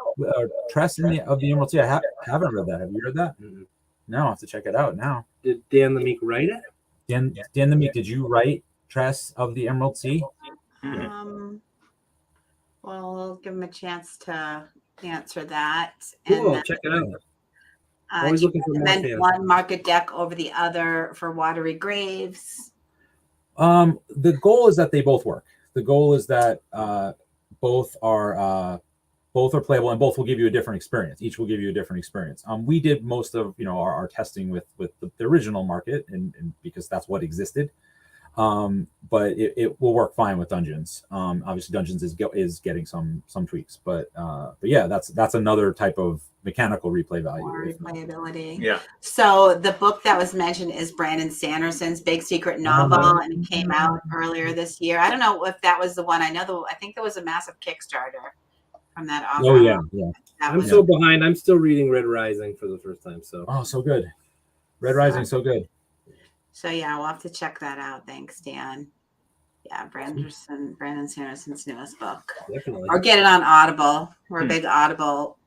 Tress of the Emerald Sea. I haven't read that. Have you read that? Mm-hmm. No, I have to check it out now. Did Dan the Meek write it? Dan the Meek, did you write Tress of the Emerald Sea? Well, we'll give him a chance to answer that. Cool, And check it out. then, Always looking for more then fans. one market deck over the other for Watery Graves. The goal is that they both work. The goal is that both are playable and both will give you a different experience. Each will give you a different experience. We did most of our testing with the original market, and because that's what existed. But it will work fine with Dungeons. Obviously, Dungeons is getting some tweaks, but yeah, that's another type of mechanical replay value. More replayability. Yeah. So the book that was mentioned is Brandon Sanderson's Big Secret novel, and it came out earlier this year. I don't know if that was the one. I think there was a massive Kickstarter from that author. Oh yeah. I'm so behind. I'm still reading Red Rising for the first time. So so good. Red Rising, so good. So yeah, we'll have to check that out. Thanks, Dan. Yeah, Brandon Sanderson's newest book. definitely. Or get it on Audible. We're big Audible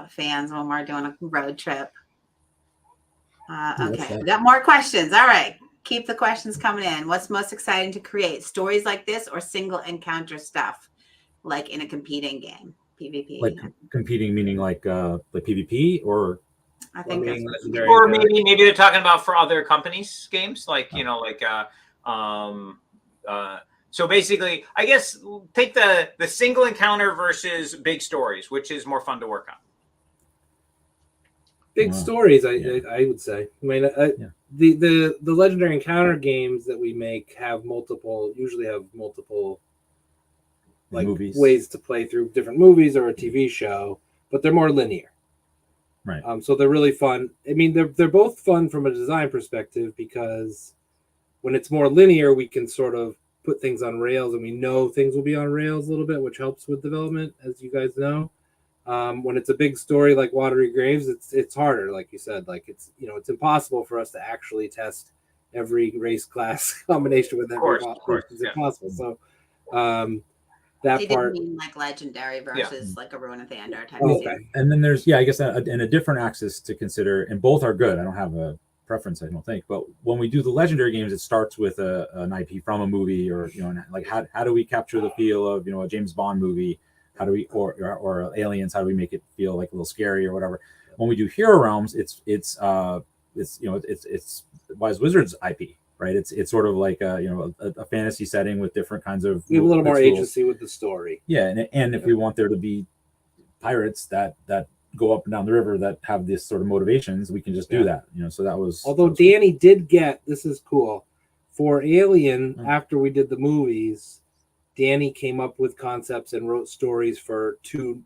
fans when we're doing a road trip. Okay, we got more questions. All right, keep the questions coming in. What's most exciting to create? Stories like this or single encounter stuff, like in a competing game, PvP? Like competing, meaning like PvP, or I think that's Legendary. Or maybe they're talking about for other companies' games, like so basically, I guess take the single encounter versus big stories, which is more fun to work on. Big stories, I would say. I mean, the legendary encounter games that we make usually have multiple like movies, ways to play through different movies or a TV show, but they're more linear. Right. So they're really fun. I mean, they're both fun from a design perspective, because when it's more linear, we can sort of put things on rails, and we know things will be on rails a little bit, which helps with development, as you guys know. When it's a big story like Watery Graves, it's harder, like you said. Like it's impossible for us to actually test every race class combination with every boss. It's impossible. So that they part. didn't mean like legendary versus like a Ruin of Thandar type Oh, of okay. thing. And then there's I guess and a different axis to consider, and both are good. I don't have a preference, I don't think, but when we do the legendary games, it starts with an IP from a movie, or like how do we capture the feel of a James Bond movie? How do we or Aliens? How do we make it feel like a little scary or whatever? When we do Hero Realms, it's Wise Wizards IP, right? It's sort of like a fantasy setting with different kinds of. We have a little more agency with the story. Yeah, and if we want there to be pirates that go up and down the river that have this sort of motivations, we can just do that. So that was. Although Danny did get, this is cool, for Alien, after we did the movies, Danny came up with concepts and wrote stories for 2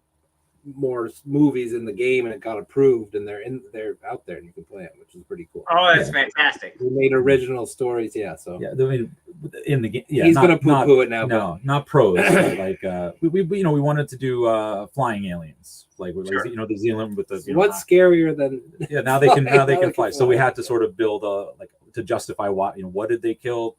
more movies in the game, and it got approved, and they're out there, and you can play them, which is pretty cool. Oh, that's fantastic. We made original stories, so I mean, in the game, he's gonna poo-poo it now. No, not pros. Like we wanted to do flying aliens, like the Zealand with the. What's scarier than? Yeah, now they can fly. So we had to sort of build to justify what did they kill.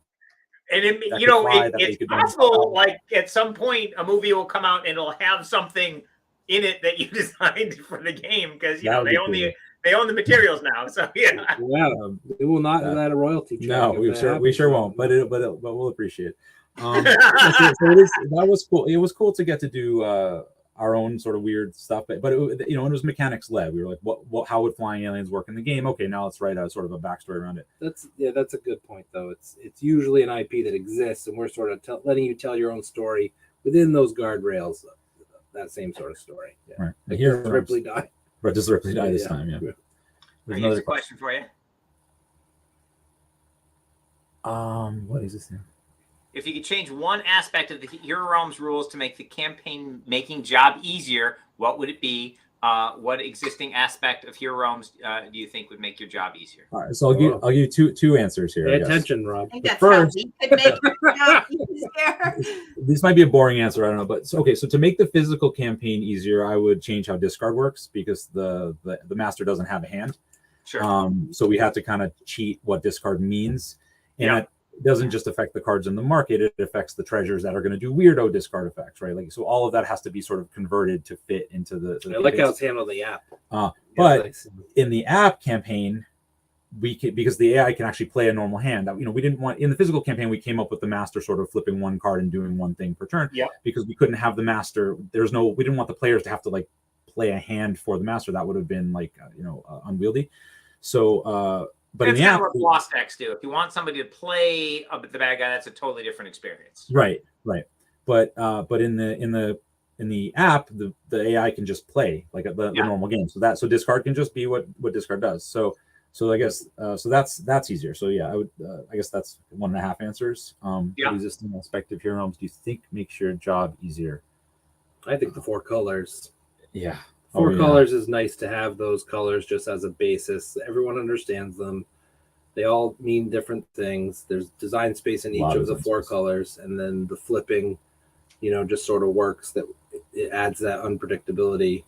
And it's possible, like at some point, a movie will come out and it'll have something in it that you designed for the game, because they They own the materials now, so yeah. Yeah, we will not add a royalty check. No, if we that sure happens. won't, but we'll appreciate it. That was cool. It was cool to get to do our own sort of weird stuff, but it, it was mechanics led. We were like, how would flying aliens work in the game? Okay, now let's write a sort of a backstory around it. That's a good point though. It's usually an IP that exists, and we're sort of letting you tell your own story within those guardrails. That same sort of story. Yeah. Right. Like Here does Ripley die? Right, does Ripley die this time? Yeah. Here's a question for you. What is this now? If you could change one aspect of the Hero Realms rules to make the campaign making job easier, what would it be? What existing aspect of Hero Realms do you think would make your job easier? All right, so I'll give you two answers here. Pay attention, Rob. I think that's first- how we could make our job easier. This might be a boring answer, I don't know, but so to make the physical campaign easier, I would change how discard works because the master doesn't have a hand. Sure. So we have to kind of cheat what discard means, and Yeah. that doesn't just affect the cards in the market; it affects the treasures that are going to do weirdo discard effects, right? Like, so all of that has to be sort of converted to fit into the. I like how it's handled the app. But in the app campaign, we can, because the AI can actually play a normal hand. We didn't want in the physical campaign. We came up with the master sort of flipping one card and doing one thing per turn. Yeah. Because we couldn't have the master. We didn't want the players to have to like play a hand for the master. That would have been like unwieldy. So, but in that's the kind app, of what Lost Decks do. If you want somebody to play the bad guy, that's a totally different experience. right. But in the app, the AI can just play like the normal game. So discard can just be what discard does. So I guess so that's easier. So yeah, I would I guess that's 1.5 answers. What existing aspect of Hero Realms do you think makes your job easier? I think the 4 colors. Yeah. Four colors is nice to have those colors just as a basis. Everyone understands them. They all mean different things. There's design space in each of the 4 colors, and then the flipping, just sort of works. That it adds that unpredictability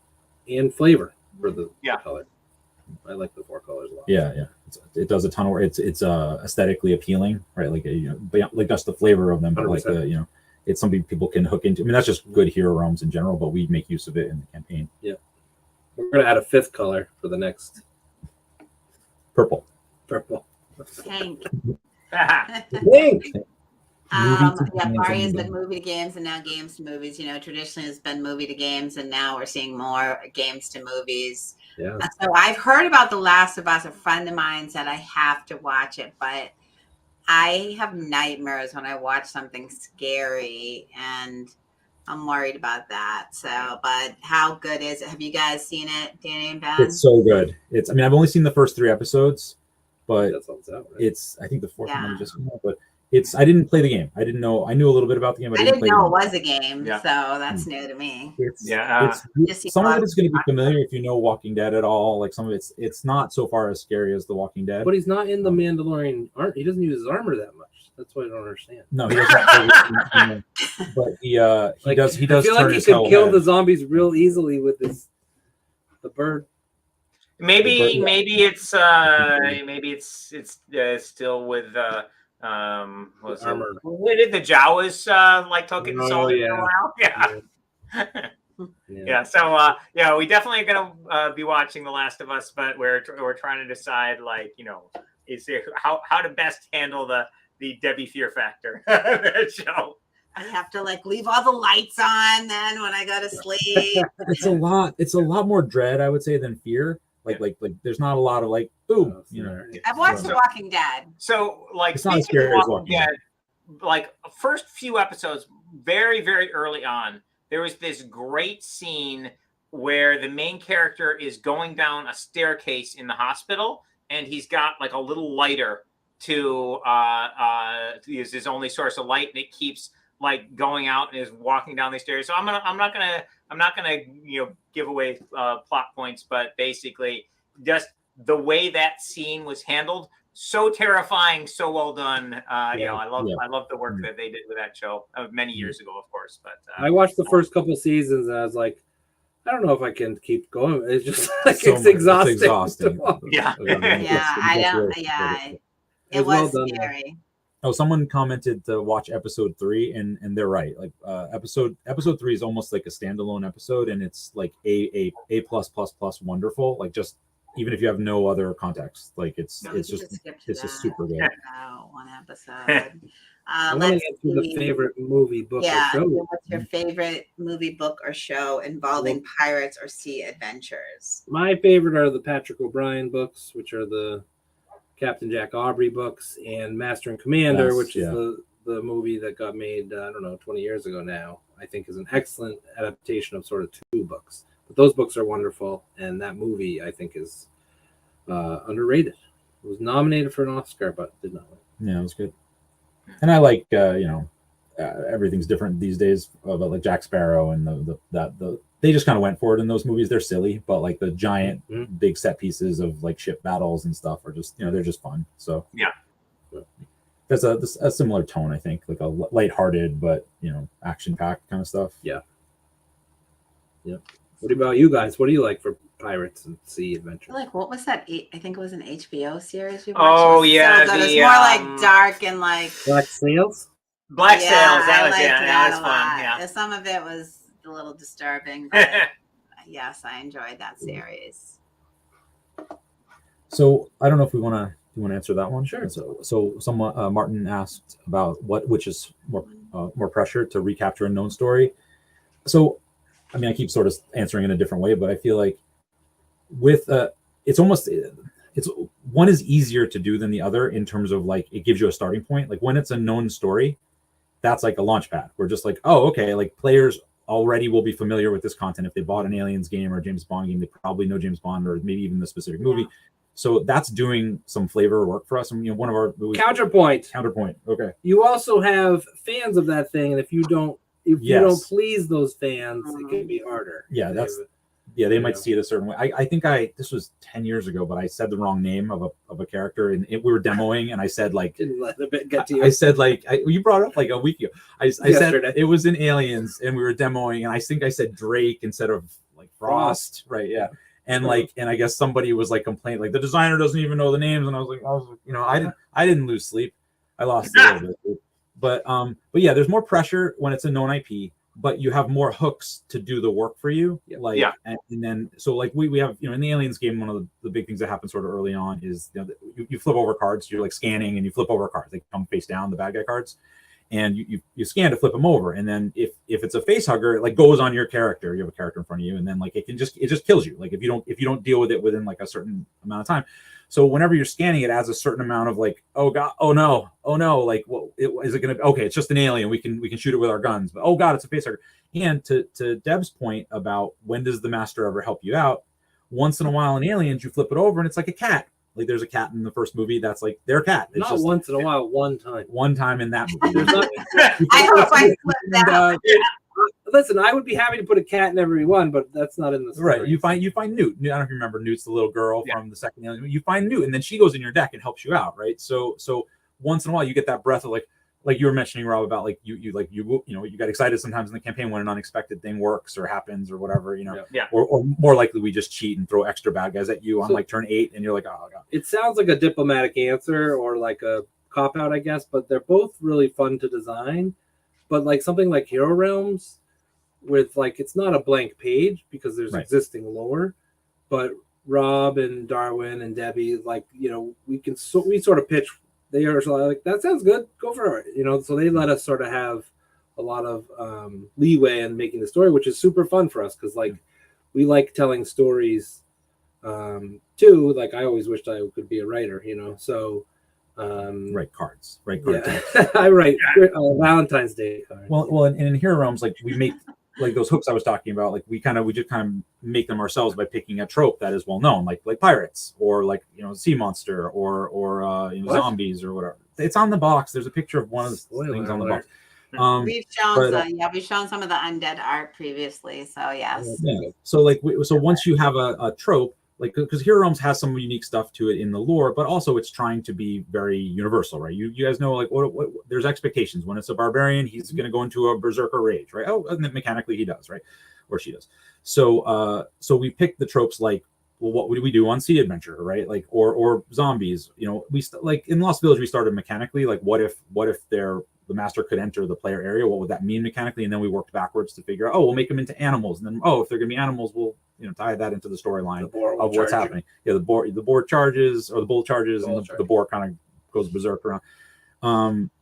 and flavor for the color. I like the 4 colors a lot. Yeah. It does a ton of work. It's aesthetically appealing, right? Like like just the flavor of them, but 100%. like it's something people can hook into. I mean, that's just good Hero Realms in general, but we make use of it in the campaign. Yeah. We're going to add a 5th color for the next. Purple. Hank. Pink. Mario has been movie to games and now games to movies. Traditionally it's been movie to games, and now we're seeing more games to movies. Yeah. So I've heard about The Last of Us. A friend of mine said I have to watch it, but I have nightmares when I watch something scary, and I'm worried about that. So, but how good is it? Have you guys seen it, Danny and Ben? It's so good. I've only seen the first 3 episodes, but That sounds out, right? it's, I think the 4th one just came out, but I didn't play the game. I didn't know. I knew a little bit about the game. But I didn't know it was a game, Yeah. so that's new to me. Some of it is going to be familiar if you know Walking Dead at all. Like some of it's not so far as scary as The Walking Dead. But he's not in the Mandalorian. He doesn't use his armor that much. That's what I don't understand. No, he doesn't. But he does. He does. I feel turn like he his could hell kill red. the zombies real easily with the bird. Maybe it's still with what's it? Armor. What did the Jawas like took it and sold it for a while? Yeah. Yeah. So we definitely are gonna be watching The Last of Us, but we're trying to decide is there how to best handle the Debbie Fear factor that show. I have to leave all the lights on then when I go to sleep. It's a lot more dread, I would say, than fear. Like there's not a lot of boom. I've watched The Walking Dead. So it's not as scary as Walking Dead. First few episodes, very, very early on, there was this great scene where the main character is going down a staircase in the hospital, and he's got a little lighter to use his only source of light, and it keeps going out and is walking down the stairs. So I'm not gonna give away plot points, but basically just the way that scene was handled, so terrifying, so well done. I love the work that they did with that show many years ago, of course. But I watched the first couple seasons and I was like, I don't know if I can keep going. It's just It's exhausting. Yeah. It was scary. Oh, someone commented to watch episode 3, and they're right. Episode 3 is almost like a standalone episode, and it's a plus wonderful. even if you have no other context. Like it's No, we it's could just skip to it's just that. super good. One episode. I want Let's to get to the see. favorite movie, book, Yeah, or show. what's your favorite movie, book, or show involving pirates or sea adventures? My favorite are the Patrick O'Brien books, which are the Captain Jack Aubrey books, and Master and Commander, Yes, which is yeah. the movie that got made, I don't know, 20 years ago now. I think is an excellent adaptation of sort of two books. But those books are wonderful, and that movie, I think, is underrated. It was nominated for an Oscar, but did not win. Yeah, it was good. And I like everything's different these days, but like Jack Sparrow and the they just kind of went for it in those movies. They're silly, but like the giant big set pieces of like ship battles and stuff are just, they're just fun. So Yeah. There's a similar tone, I think, like a lighthearted but action packed kind of stuff. Yeah. What about you guys? What do you like for pirates and sea adventures? Like, what was that? I think it was an HBO series we watched. Oh, It was yeah, so good. the, It's more like dark and like Black Sails? Black yeah, Sails. I liked That was a fun. lot. Yeah. Some of it was a little disturbing, but yes, I enjoyed that series. So I don't know if we want to answer that one. Sure. So someone Martin asked about which is more pressure to recapture a known story. So I mean, I keep sort of answering in a different way, but I feel like with it's one is easier to do than the other in terms of like it gives you a starting point. Like when it's a known story, that's like a launch pad. We're just like, oh, okay, like players already will be familiar with this content. If they bought an Aliens game or a James Bond game, they probably know James Bond or maybe even the specific movie. So that's doing some flavor work for us. And one of our Counterpoint. Okay. You also have fans of that thing, and if you don't please those fans, it can be harder. Yeah, they might see it a certain way. I think this was 10 years ago, but I said the wrong name of a character, and we were demoing, and I said like Didn't let the bit get to you. I said like you brought it up like a week ago. I said Yesterday. it was in Aliens, and we were demoing, and I think I said Drake instead of like Frost, right? Yeah. And like, and I guess somebody was like complaining, like the designer doesn't even know the names, and I was like, I didn't lose sleep. I lost a little bit of sleep. But yeah, there's more pressure when it's a known IP, but you have more hooks to do the work for you. Like, and then so like we have in the Aliens game, one of the big things that happens sort of early on is you flip over cards. You're like scanning and you flip over cards. They come face down, the bad guy cards, and you scan to flip them over. And then if it's a face hugger, it like goes on your character. You have a character in front of you, and then like it just kills you. Like if you don't deal with it within like a certain amount of time. So whenever you're scanning, it adds a certain amount of like, oh god, oh no, like, well, is it gonna? Okay, it's just an alien. We can shoot it with our guns. But oh god, it's a facehugger. And to Deb's point about when does the master ever help you out? Once in a while in Aliens, you flip it over and it's like a cat. Like there's a cat in the first movie that's like their cat. It's not just, once in a while, one time in that movie. I hope I flipped that. Listen, I would be happy to put a cat in every one, but that's not in the story. Right. You find Newt. I don't know if you remember Newt's the little girl from the second Alien. You find Newt, and then she goes in your deck and helps you out, right? So once in a while you get that breath of like you were mentioning, Rob, about like you got excited sometimes in the campaign when an unexpected thing works or happens or whatever, or more likely we just cheat and throw extra bad guys at you on like turn 8 and you're like, oh god. It sounds like a diplomatic answer or like a cop out, I guess, but they're both really fun to design. But like something like Hero Realms, with like it's not a blank page because there's existing lore, but Rob and Darwin and Debbie, like we sort of pitch. They are like, that sounds good, go for it, so they let us sort of have a lot of leeway in making the story, which is super fun for us because like we like telling stories too. Like I always wished I could be a writer, so write cards. I write Valentine's Day cards. Well, and in Hero Realms, like we make like those hooks I was talking about, like we just kind of make them ourselves by picking a trope that is well known, like pirates or like sea monster or zombies or whatever. It's on the box. There's a picture of one of the things on the box. We've shown some of the undead art previously, so yes. Yeah. So like once you have a trope, like because Hero Realms has some unique stuff to it in the lore, but also it's trying to be very universal, right? You guys know like what there's expectations. When it's a barbarian, he's going to go into a berserker rage, right? Oh, and then mechanically he does, right? Or she does. So we picked the tropes like, well, what would we do on Sea Adventure, right? Like or zombies. We like in Lost Village we started mechanically, like what if they're the master could enter the player area. What would that mean mechanically? And then we worked backwards to figure out, we'll make them into animals. And then, if they're going to be animals, we'll tie that into the storyline of what's happening. Yeah, the board charges, or the bull charges, and the boar kind of goes berserk around.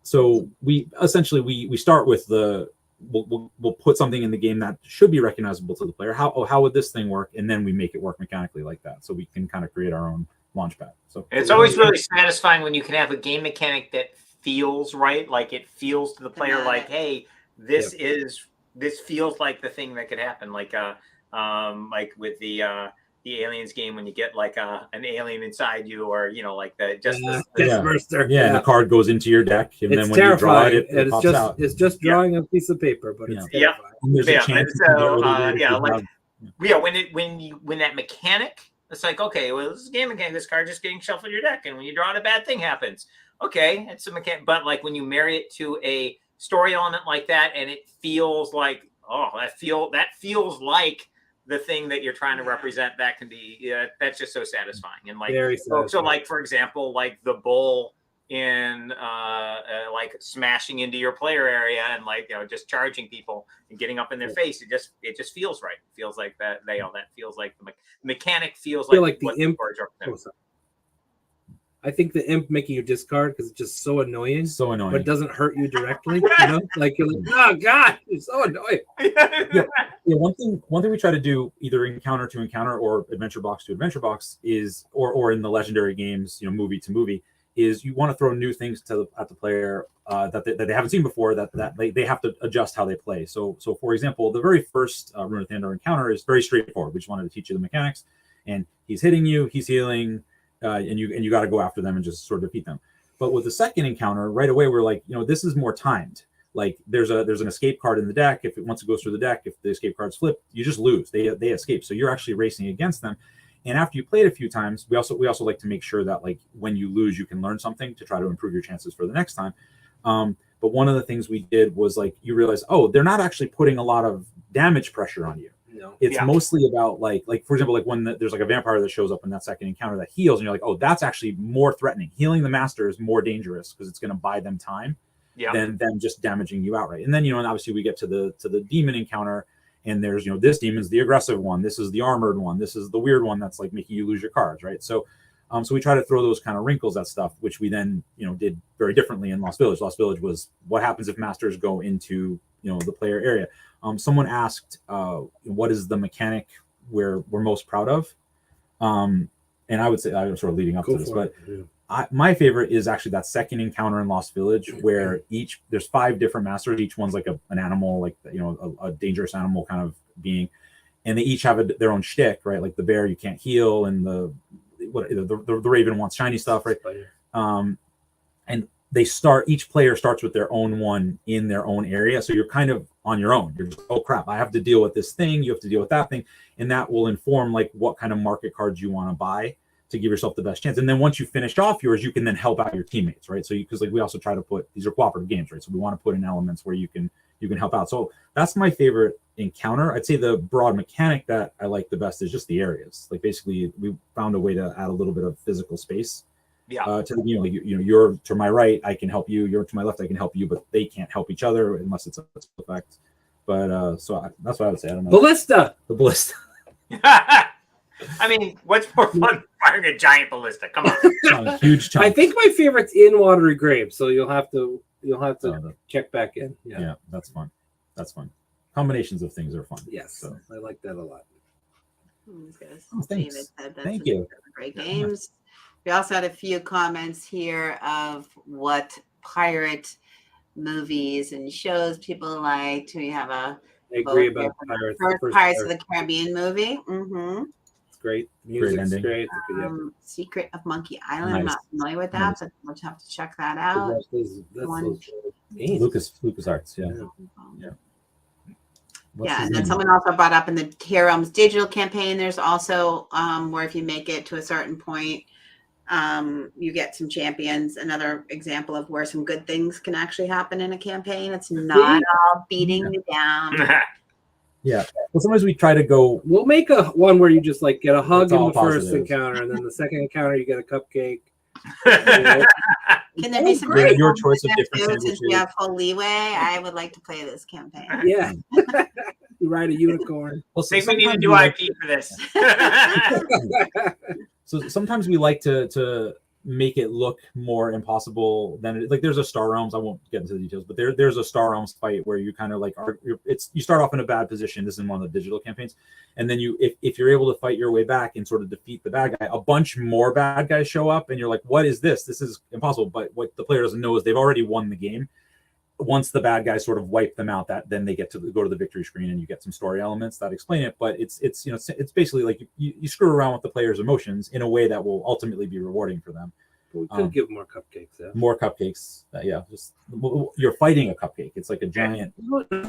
So we essentially we start with we'll put something in the game that should be recognizable to the player. How would this thing work? And then we make it work mechanically like that, so we can kind of create our own launchpad. So it's always really satisfying when you can have a game mechanic that feels right, like it feels to the player like, hey, this feels like the thing that could happen, like with the aliens game, when you get like an alien inside you, or like the the card goes into your deck, and then when terrifying. You draw it pops out. It's just drawing a piece of paper, but it's terrifying. When that mechanic, it's like, okay, well, this is a game mechanic. This card just getting shuffled in your deck, and when you draw it, a bad thing happens. Okay, it's a mechanic. But like when you marry it to a story element like that, and it feels like, that feels like the thing that you're trying to represent, that can be, that's just so satisfying. And like, so like, for example, like the bull in like smashing into your player area and like, just charging people and getting up in their face. It just feels right. It feels like that feels like the mechanic feels like the imp. I think the imp making you discard because it's just so annoying. But it doesn't hurt you directly. Like you're like, oh god, it's so annoying. One thing we try to do, either encounter to encounter or adventure box to adventure box, is or in the legendary games, movie to movie, is you want to throw new things at the player that they haven't seen before, that they have to adjust how they play. So for example, the very first Rune of Thandor encounter is very straightforward. We just wanted to teach you the mechanics, and he's hitting you, he's healing. And you got to go after them and just sort of defeat them. But with the second encounter, right away we're like, this is more timed. Like there's an escape card in the deck. Once it goes through the deck, if the escape card's flipped, you just lose. They escape. So you're actually racing against them. And after you play it a few times, we also like to make sure that like when you lose, you can learn something to try to improve your chances for the next time. But one of the things we did was like, you realize, they're not actually putting a lot of damage pressure on you. It's mostly about like for example, like when there's like a vampire that shows up in that second encounter that heals, and you're like, that's actually more threatening. Healing the master is more dangerous because it's going to buy them time than them just damaging you outright. And then and obviously we get to the demon encounter, and there's this demon's the aggressive one, this is the armored one, this is the weird one that's like making you lose your cards, right? So we try to throw those kind of wrinkles at stuff, which we then did very differently in Lost Village. Lost Village was what happens if masters go into the player area. Someone asked, what is the mechanic we're most proud of? And I would say, I'm sort of leading up to this, but my favorite is actually that second encounter in Lost Village, where there's 5 different masters. Each one's like an animal, like, a dangerous animal kind of being. And they each have their own shtick, right? Like the bear, you can't heal. And the raven wants shiny stuff, right? And each player starts with their own one in their own area. So you're kind of on your own. You're just, oh crap, I have to deal with this thing. You have to deal with that thing. And that will inform like what kind of market cards you want to buy to give yourself the best chance. And then once you finished off yours, you can then help out your teammates, right? So because like we also try to put, these are cooperative games, right? So we want to put in elements where you can help out. So that's my favorite encounter. I'd say the broad mechanic that I like the best is just the areas. Like basically we found a way to add a little bit of physical space. To the you're to my right, I can help you. You're to my left, I can help you, but they can't help each other unless it's a effect. But that's what I would say. I don't know. Ballista. The ballista. I mean, what's more fun than firing a giant ballista? Come on. A huge chunk. I think my favorite's in Watery Graves, so you'll have to check back in. Yeah, that's fun. Combinations of things are fun. Yes, so I like that a lot. Thanks. David said that's Thank you. Great games. We also had a few comments here of what pirate movies and shows people liked. We have I agree about Pirates. First Pirates of the Caribbean movie. Mm-hmm. It's great. Music's great. Secret of Monkey Island. I'm not familiar with that, but we'll have to check that out. Lucas Arts. Yeah. And then someone also brought up in the Heroes digital campaign, there's also where if you make it to a certain point, you get some champions. Another example of where some good things can actually happen in a campaign. It's not all beating you down. Yeah. Well, sometimes we try to go. We'll make one where you just like get a hug in the first encounter, and then the second encounter you get a cupcake, Can there be some your choice of different since we sandwiches. have full leeway? I would like to play this campaign. Yeah. You ride a unicorn. Well, I think we need to sometimes do like IP for this. So sometimes we like to make it look more impossible than it, like there's a Star Realms. I won't get into the details, but there's a Star Realms fight where you kind of like you start off in a bad position. This is in one of the digital campaigns, and then if you're able to fight your way back and sort of defeat the bad guy, a bunch more bad guys show up, and you're like, what is this? This is impossible. But what the player doesn't know is they've already won the game. Once the bad guys sort of wipe them out, that then they get to go to the victory screen and you get some story elements that explain it. But it's it's basically like you screw around with the player's emotions in a way that will ultimately be rewarding for them. We could give more cupcakes. Yeah. More cupcakes. Just you're fighting a cupcake. It's like a giant.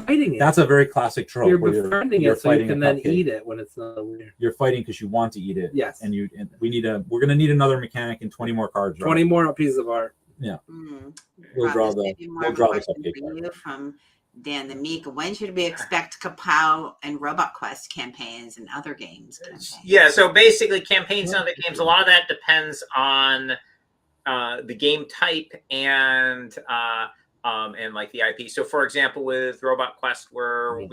Fighting it. That's a very classic trope. You're where befriending you're it so you fighting can a then cupcake. eat it when it's not weird. You're fighting because you want to eat it. Yes. And we're gonna need another mechanic and 20 more cards. 20 more pieces of art. Yeah. Mm. We'll draw the question cupcake for card. you from Dan the Meek. When should we expect Kapow and Robot Quest campaigns and other games? Yeah, so basically campaigns and other games, a lot of that depends on the game type and like the IP. So for example, with Robot Quest, we're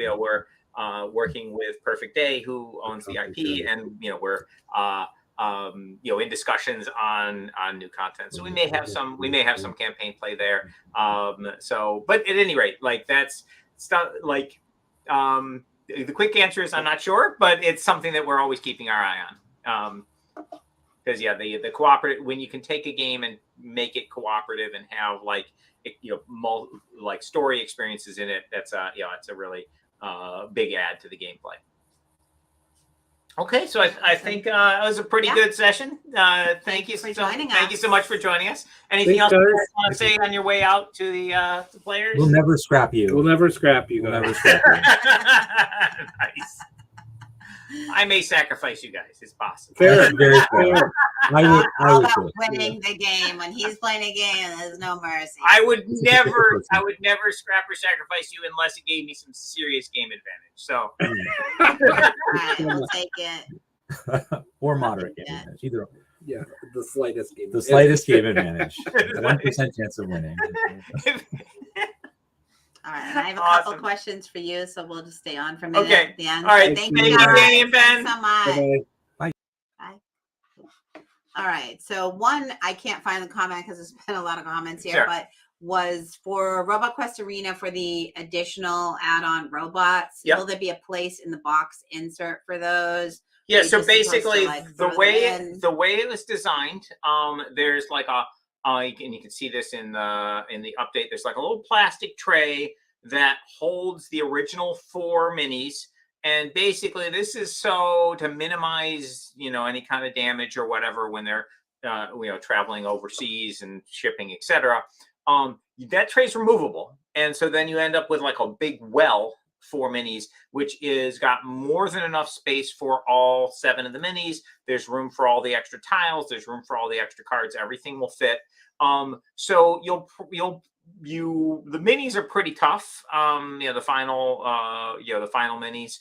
working with Perfect Day, who owns the IP, and we're in discussions on new content. So we may have some campaign play there. But at any rate, like that's stuff like the quick answer is I'm not sure, but it's something that we're always keeping our eye on. Because the cooperative, when you can take a game and make it cooperative and have story experiences in it, that's it's a really big add to the gameplay. Okay, so I think it was a pretty good session. Thank you for joining us. Thank you so much for joining us. Anything else you guys want to say on your way out to the players? We'll never scrap you. We'll never scrap you. We'll never scrap you. Nice. I may sacrifice you guys. It's possible. Fair, very fair. I would winning the game. When he's playing a game, there's no mercy. I would never scrap or sacrifice you unless it gave me some serious game advantage. So right, we'll take it. Or moderate game advantage. Either. Yeah, the slightest game. The slightest game advantage. 1% chance of winning. All right, and I have a couple questions for you, so we'll just stay on for a minute at the end. All right, thank you, Danny and Ben. Thanks so much. Bye. Bye. All right, so one, I can't find the comment because there's been a lot of comments here, but was for Robot Quest Arena for the additional add-on robots. Will there be a place in the box insert for those? Yeah, so basically the way it was designed, there's like and you can see this in the update. There's like a little plastic tray that holds the original 4 minis, and basically this is so to minimize any kind of damage or whatever when they're traveling overseas and shipping, etc. That tray's removable, and so then you end up with like a big 4 minis, which is got more than enough space for all 7 of the minis. There's room for all the extra tiles. There's room for all the extra cards. Everything will fit. So the minis are pretty tough. The final minis.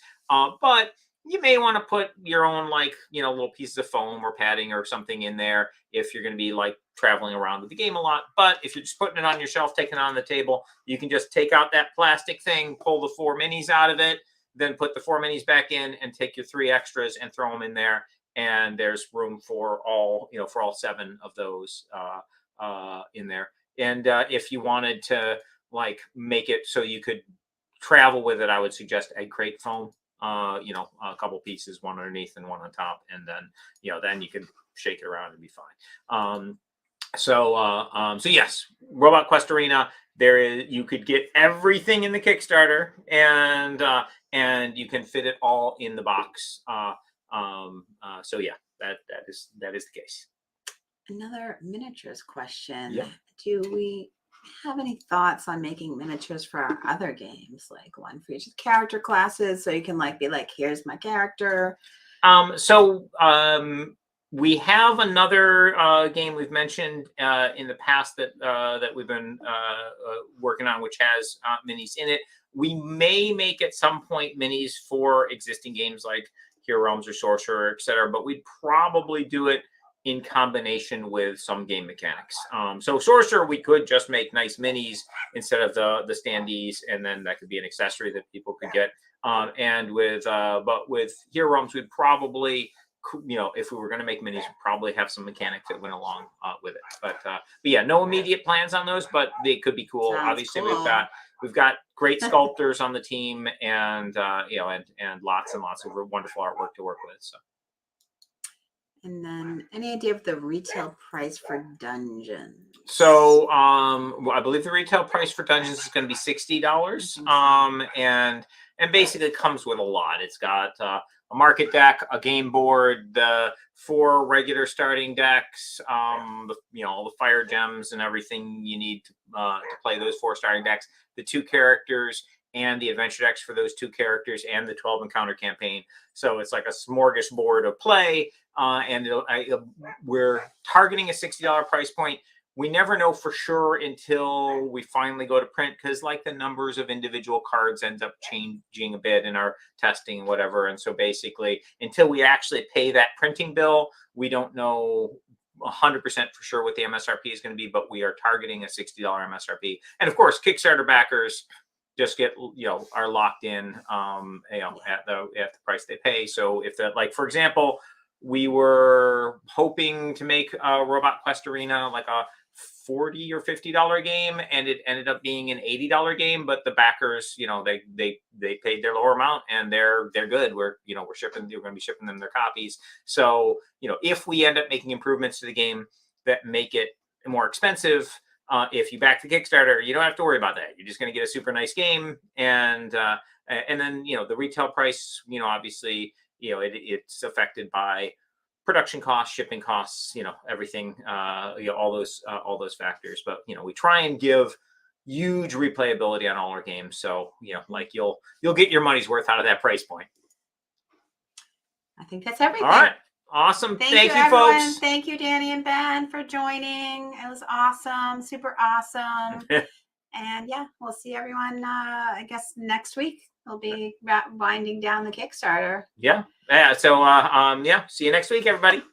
But you may want to put your own little pieces of foam or padding or something in there if you're going to be traveling around with the game a lot. But if you're just putting it on your shelf, taking it on the table, you can just take out that plastic thing, pull the 4 minis out of it, then put the 4 minis back in and take your 3 extras and throw them in there. And there's room for all 7 of those in there. And if you wanted to make it so you could travel with it, I would suggest egg crate foam. A couple pieces, one underneath and one on top, and then then you can shake it around and be fine. So yes, Robot Quest Arena. You could get everything in the Kickstarter, and you can fit it all in the box. So yeah, that is the case. Another miniatures question. Yeah. Do we have any thoughts on making miniatures for our other games, like one for each character classes, so you can be here's my character? We have another game we've mentioned in the past that we've been working on, which has minis in it. We may make at some point minis for existing games like Hero Realms or Sorcerer, etc. But we'd probably do it in combination with some game mechanics. So Sorcerer, we could just make nice minis instead of the standees, and then that could be an accessory that people could get. And with but with Hero Realms, we'd probably, if we were going to make minis, we'd probably have some mechanics that went along with it. But yeah, no immediate plans on those, but they could be cool. Sounds Obviously, cool. we've got great sculptors on the team, and and lots of wonderful artwork to work with. So. And then, any idea of the retail price for dungeons? So, I believe the retail price for dungeons is going to be $60. And basically it comes with a lot. It's got a market deck, a game board, the 4 regular starting decks, all the fire gems and everything you need to play those 4 starting decks, the 2 characters, and the adventure decks for those 2 characters, and the 12 encounter campaign. So it's like a smorgasbord of play. And we're targeting a $60 price point. We never know for sure until we finally go to print, because like the numbers of individual cards ends up changing a bit in our testing and whatever. And so basically, until we actually pay that printing bill, we don't know 100% for sure what the MSRP is going to be, but we are targeting a $60 MSRP. And of course, Kickstarter backers just get, are locked in, at the price they pay. So if that, like, for example, we were hoping to make a Robot Quest Arena like a $40 or $50 game, and it ended up being an $80 game. But the backers, they paid their lower amount, and they're good. We're going to be shipping them their copies. So if we end up making improvements to the game that make it more expensive, if you back the Kickstarter, you don't have to worry about that. You're just going to get a super nice game, and then the retail price, obviously, it's affected by production costs, shipping costs, everything, all those factors. But we try and give huge replayability on all our games, so like you'll get your money's worth out of that price point. I think that's everything. All right, awesome. Thank you, everyone. folks. Thank you, Danny and Ben, for joining. It was awesome, super awesome. And yeah, we'll see everyone. I guess next week we'll be winding down the Kickstarter. Yeah. So see you next week, everybody.